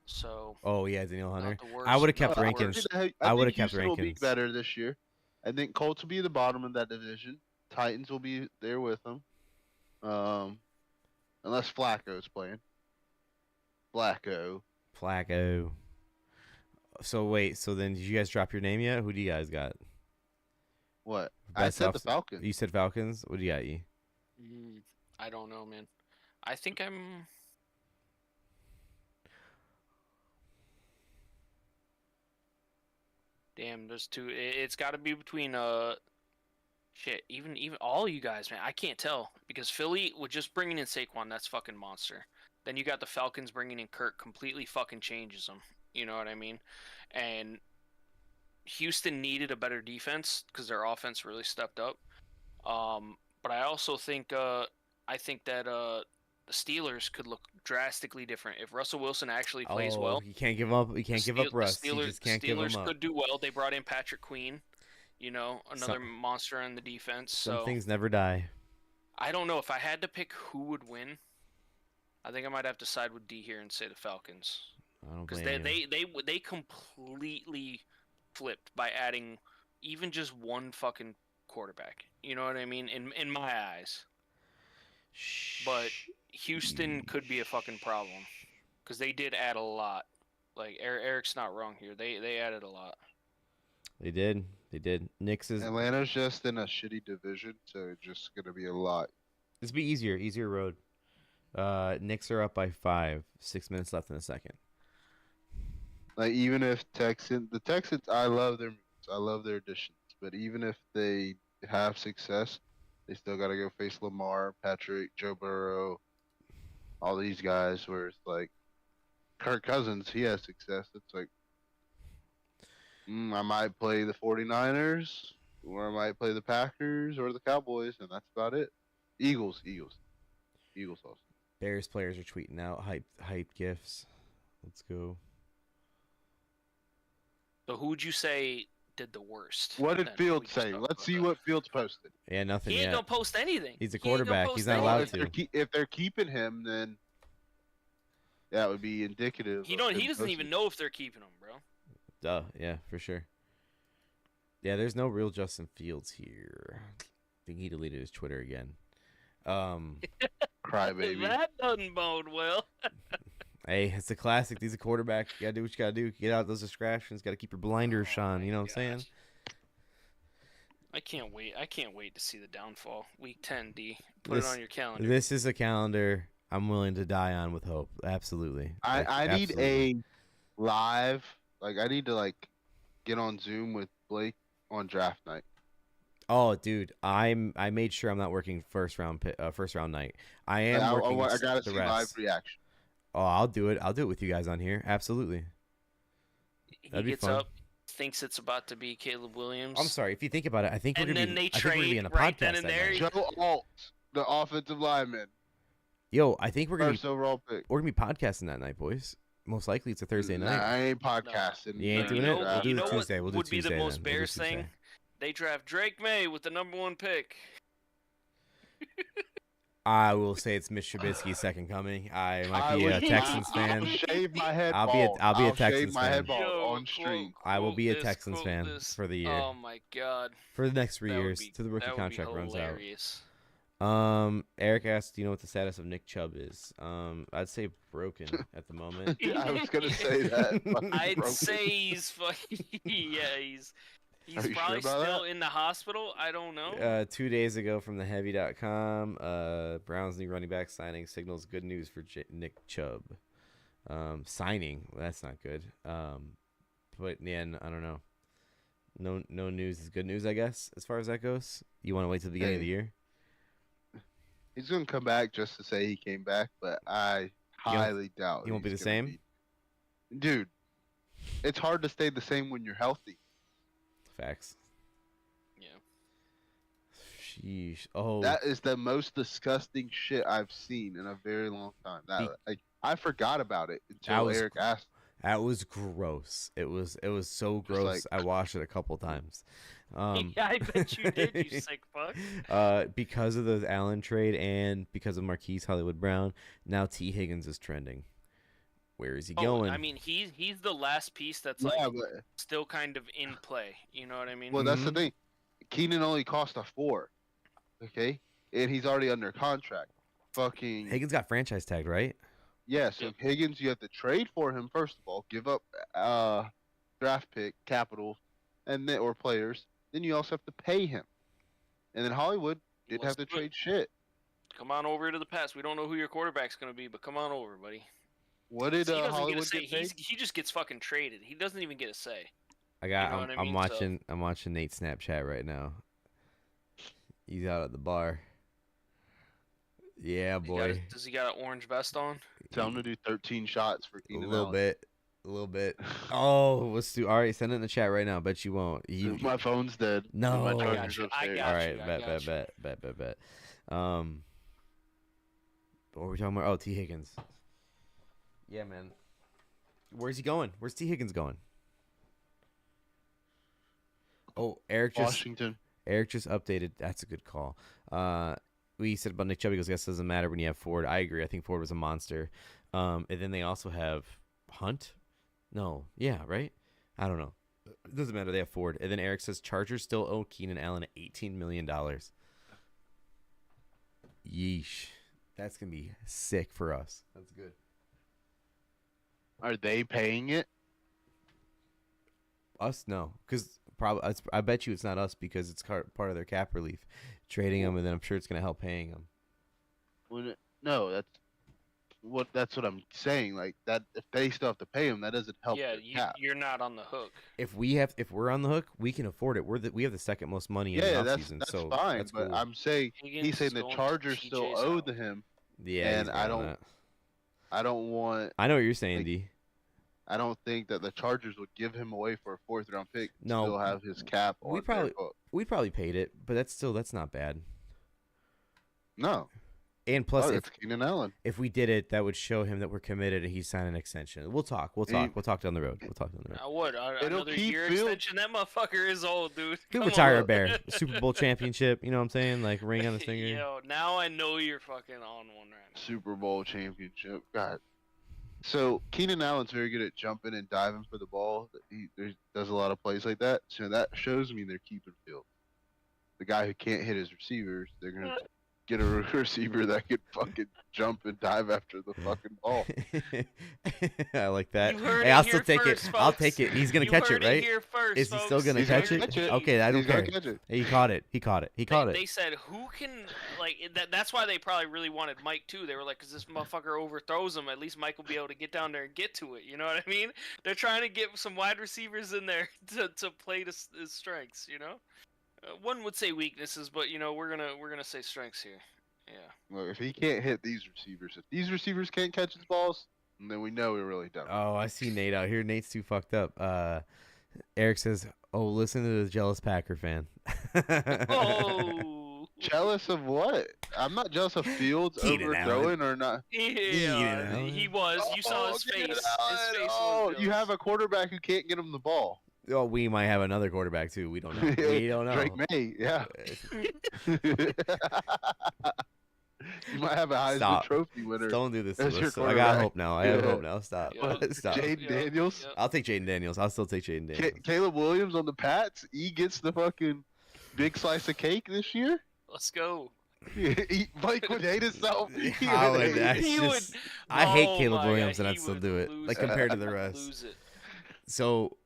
So. Oh yeah, Daniel Hunter. Not the worst, I would have not kept the Rankins. worst. I would've think kept Houston will be Rankins. better this year. I think Colts will be the bottom of that division. Titans will be there with them. Unless Flacco's playing. Flacco. So wait. So then, did you guys drop your name yet? Who do you guys got? What? I Best said the off- Falcons. You said Falcons. What do you got? E? I don't know, man. I think I'm. Damn, there's two. It's got to be between shit. Even all you guys, man. I can't tell because Philly with just bringing in Saquon, that's fucking monster. Then you got the Falcons bringing in Kirk, completely fucking changes them. You know what I mean? And Houston needed a better defense because their offense really stepped up. But I also think that the Steelers could look drastically different if Russell Wilson actually plays well. You can't give up. You can't give up Russ. You just can't give him Steelers up. could do well. They brought in Patrick Queen, another monster on the defense. Some So things never die. I don't know if I had to pick who would win. I think I might have to side with D here and say the Falcons I don't because blame you. they completely flipped by adding even just one fucking quarterback. You know what I mean? In my eyes. But Houston could be a fucking problem because they did add a lot. Like Eric's not wrong here. They added a lot. They did. Knicks is. Atlanta's just in a shitty division, so it's just gonna be a lot. This be easier road. Knicks are up by 5. 6 minutes left in the second. Like even if the Texans, I love their moves, I love their additions, but even if they have success, they still got to go face Lamar, Patrick, Joe Burrow, all these guys. Where it's like Kirk Cousins, he has success. It's like I might play the 49ers, or I might play the Packers or the Cowboys, and that's about it. Eagles also. Bears players are tweeting out hype gifts. Let's go. So who would you say did the worst? What did then? Fields We just say? talked Let's about see that. what Fields posted. Yeah, nothing He ain't yet. gonna post anything. He's a He ain't gonna quarterback. post He's not anything. allowed If to. if they're keeping him, then that would be indicative. He of don't. him He doesn't posting. even know if they're keeping him, bro. Duh. Yeah, for sure. Yeah, there's no real Justin Fields here. I think he deleted his Twitter again. Crybaby. That doesn't bode well. Hey, it's a classic. He's a quarterback. You gotta do what you gotta do. Get out those distractions. Gotta keep your blinders Oh on. my You know what I'm saying? I can't wait. I can't wait to see the downfall. Week 10, D. Put it on your calendar. This is a calendar I'm willing to die on with hope. Absolutely. I need absolutely. a live. Like I need to get on Zoom with Blake on draft night. Oh, dude, I made sure I'm not working first round night. I am working I gotta the see live rest. reaction. Oh, I'll do it. I'll do it with you guys on here. Absolutely. He gets up, thinks it's about to be Caleb Williams. I'm sorry. If you think about it, I think we're and gonna then be. they I think we're gonna be trade in a right podcast then and that there. night. Joe Alt, the offensive lineman. Yo, I think we're gonna First overall pick. we're gonna be podcasting that night, boys. Most likely it's a Thursday Nah, night. I ain't podcasting. You ain't doing it? We'll do it Tuesday. We'll do would Tuesday be the most then. We'll do Bears thing? Tuesday. They draft Drake May with the #1 pick. I will say it's Mitch Trubisky's second coming. I might be a Texans fan. I'll shave my head. I'll be a Texans fan. On stream. I will be a Texans fan for the year. Oh my god. For the next 3 years till the rookie contract runs out. Eric asked, "Do you know what the status of Nick Chubb is?" I'd say broken at the moment. Yeah, I was gonna say that. I'd say he's fucking he's probably still in the hospital. I don't know. 2 days ago from the heavy.com, Browns new running back signing signals good news for Nick Chubb. Signing, well, that's not good. But yeah, I don't know. No news is good news, I guess, as far as that goes. You want to wait till the beginning of the year? He's gonna come back just to say he came back, but I highly doubt he won't be the same. Dude, it's hard to stay the same when you're healthy. Facts. Yeah. Sheesh. Oh. That is the most disgusting shit I've seen in a very long time. I forgot about it until Eric asked. That was gross. It was so gross. I watched it a couple times. Yeah, I bet you did, you sick fuck. Because of the Allen trade and because of Marquise Hollywood Brown, now T. Higgins is trending. Where is he going? I mean, he's the last piece that's still kind of in play. You know what I mean? Well, that's the thing. Keenan only cost a 4, okay, and he's already under contract. Fucking Higgins got franchise tagged, right? Yeah, so Higgins, you have to trade for him first of all, give up draft pick capital, or players. Then you also have to pay him, and then Hollywood didn't have to trade shit. Come on over to the pass. We don't know who your quarterback's gonna be, but come on over, buddy. What did Hollywood get get paid? He just gets fucking traded. He doesn't even get a say. I'm watching Nate's Snapchat right now. He's out at the bar. Yeah, boy. Does he got an orange vest on? Tell him to do 13 shots for Keenan Allen. A little bit. Oh, let's do. All right, send it in the chat right now. Bet you won't. My phone's dead. No. My got you. All right, bet. What were we talking about? Oh, T. Higgins. Yeah, man. Where's he going? Where's T. Higgins going? Oh, Washington. Eric just updated. That's a good call. We said about Nick Chubb. He goes, "Guess it doesn't matter when you have Ford." I agree. I think Ford was a monster. And then they also have Hunt. No, yeah, right. I don't know. It doesn't matter. They have Ford. And then Eric says Chargers still owe Keenan Allen $18 million. Yeesh. That's gonna be sick for us. That's good. Are they paying it? Us, no, because probably I bet you it's not us because it's part of their cap relief, trading them, and then I'm sure it's gonna help paying them. No, that's what I'm saying. Like that, if they still have to pay them, that doesn't help. Yeah, you're not on the hook. If we're on the hook, we can afford it. We have the second most money in the offseason, that's so fine. that's but cool. I'm saying he's saying the Chargers still owe him. Yeah, and I don't want. I know what you're saying, D. I don't think that the Chargers would give him away for a 4th round pick. No, still have his cap. We probably paid it, but that's not bad. No. And plus, it's Keenan Allen. If we did it, that would show him that we're committed and he's signed an extension. We'll talk down the road. I would. Another year extension. That motherfucker is old, dude. He'll retire a Bear. Super Bowl championship. You know what I'm saying? Like ring on the finger. Yo, now I know you're fucking on one right now. Super Bowl championship. God. So Keenan Allen's very good at jumping and diving for the ball. He does a lot of plays like that. So that shows me they're keeping Fields. The guy who can't hit his receivers, they're gonna get a receiver that could fucking jump and dive after the fucking ball. I like that. You heard Hey, it I'll here still take first, it. I'll folks. take it. He's gonna You catch heard it, right? Here first, Is he still folks. gonna He's catch gonna it? catch it. Okay, I don't He's gonna care. catch it. He caught it. He caught it. He caught it. They said who can that's why they probably really wanted Mike too. They were like, because this motherfucker overthrows him, at least Mike will be able to get down there and get to it. You know what I mean? They're trying to get some wide receivers in there to play to his strengths. You know, one would say weaknesses, but you know we're gonna say strengths here. Yeah. Look, if he can't hit these receivers, if these receivers can't catch his balls, then we know we're really done. Oh, I see Nate out here. Nate's too fucked up. Eric says, "Oh, listen to the jealous Packer fan." Oh. Jealous of what? I'm not jealous of Fields Keenan overthrowing or not. Yeah, Allen. he was. You saw his Keenan face. His Allen. face Oh, was you jealous. have a quarterback who can't get him the ball. Oh, we might have another quarterback too. We don't know. We don't know. Drake May, yeah. You might have a Heisman Stop. Trophy winner. Don't do this to That's your us. I got quarterback. hope now. I have Yeah. hope now. Stop. Yeah. Stop. Jaden Daniels. Yep. I'll take Jaden Daniels. I'll still take Jaden Daniels. Caleb Williams on the Pats. He gets the fucking big slice of cake this year. Let's go. Mike would hate himself. He I would would- hate that's it. He just- would- I hate Oh Caleb my Williams, God, and I'd he still would do it. lose Like it. compared to He the would rest. lose it. So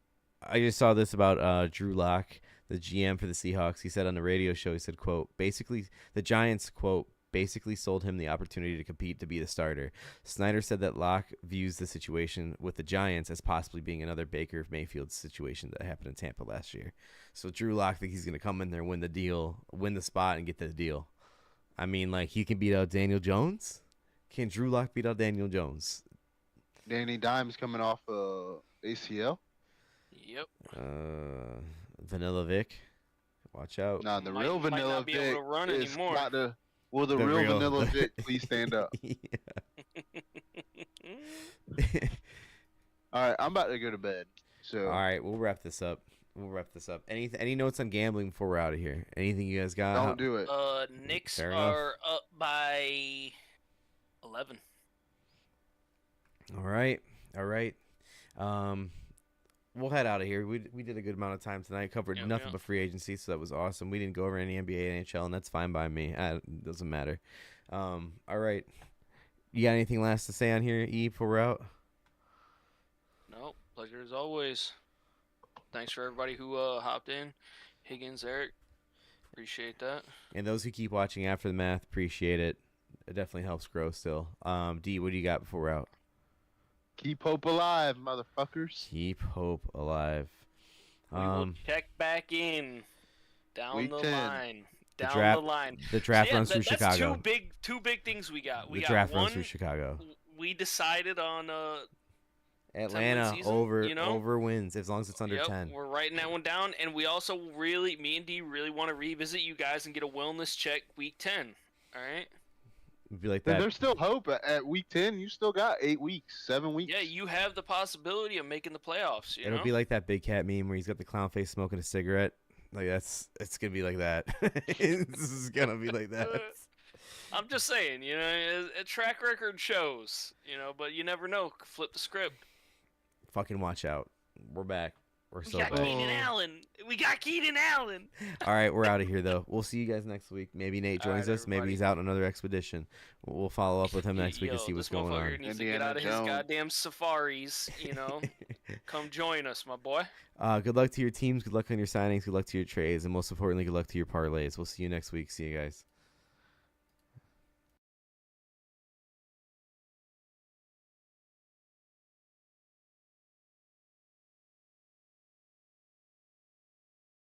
I just saw this about Drew Lock, the GM for the Seahawks. He said on the radio show, he said, quote, basically the Giants, quote, basically sold him the opportunity to compete to be the starter. Snyder said that Locke views the situation with the Giants as possibly being another Baker Mayfield situation that happened in Tampa last year. So Drew Lock thinks he's going to come in there, win the deal, win the spot, and get the deal. I mean, like, he can beat out Daniel Jones. Can Drew Lock beat out Daniel Jones? Danny Dimes coming off ACL. Yep. Vanilla Vic, watch out. Nah, the Might- real might not Vanilla be able Vic to run is anymore. not the. Will the The real real- Vanilla Vic please stand up? All right, I'm about to go to bed. So All right, we'll wrap this up. Any notes on gambling before we're out of here? Anything you guys got? don't do it. Knicks Fair enough. are up by 11. All right. We'll head out of here. We did a good amount of time tonight. Covered Yep, nothing yep. but free agency, so that was awesome. We didn't go over any NBA, NHL, and that's fine by me. It doesn't matter. All right. You got anything last to say on here, E, before we're out? No, pleasure as always. Thanks for everybody who hopped in. Higgins, Eric, appreciate that. And those who keep watching after the math, appreciate it. It definitely helps grow still. D, what do you got before we're out? Keep hope alive, motherfuckers. Keep hope alive. We will check back in down Week the 10. line. The Down draft- the line. The draft So, yeah, runs through that's Chicago. two big things we got. We The got draft one. runs through Chicago. We decided on Atlanta season, over you know? over wins as long as it's under Yep, 10. we're writing that one down, and we also me and D really want to revisit you guys and get a wellness check week 10. All right. It'd be like Then that. there's still hope at week 10. You still got 8 weeks, 7 weeks. Yeah, you have the possibility of making the playoffs. You It'll know? be like that Big Cat meme where he's got the clown face smoking a cigarette. Like it's gonna be like that. This is gonna be like that. I'm just saying, you know, a track record shows, you know, but you never know. Flip the script. Fucking watch out. We're back. We're We so got back. Keenan Allen. We got Keenan Allen. All right, we're out of here though. We'll see you guys next week. Maybe Nate All right, joins us. Maybe everybody. he's out on another expedition. We'll follow up with him next week and Yo, see what's this going motherfucker on. needs to Indiana get out of his Jones. goddamn safaris, you know. Come join us, my boy. Good luck to your teams. Good luck on your signings. Good luck to your trades, and most importantly, good luck to your parlays. We'll see you next week. See you guys.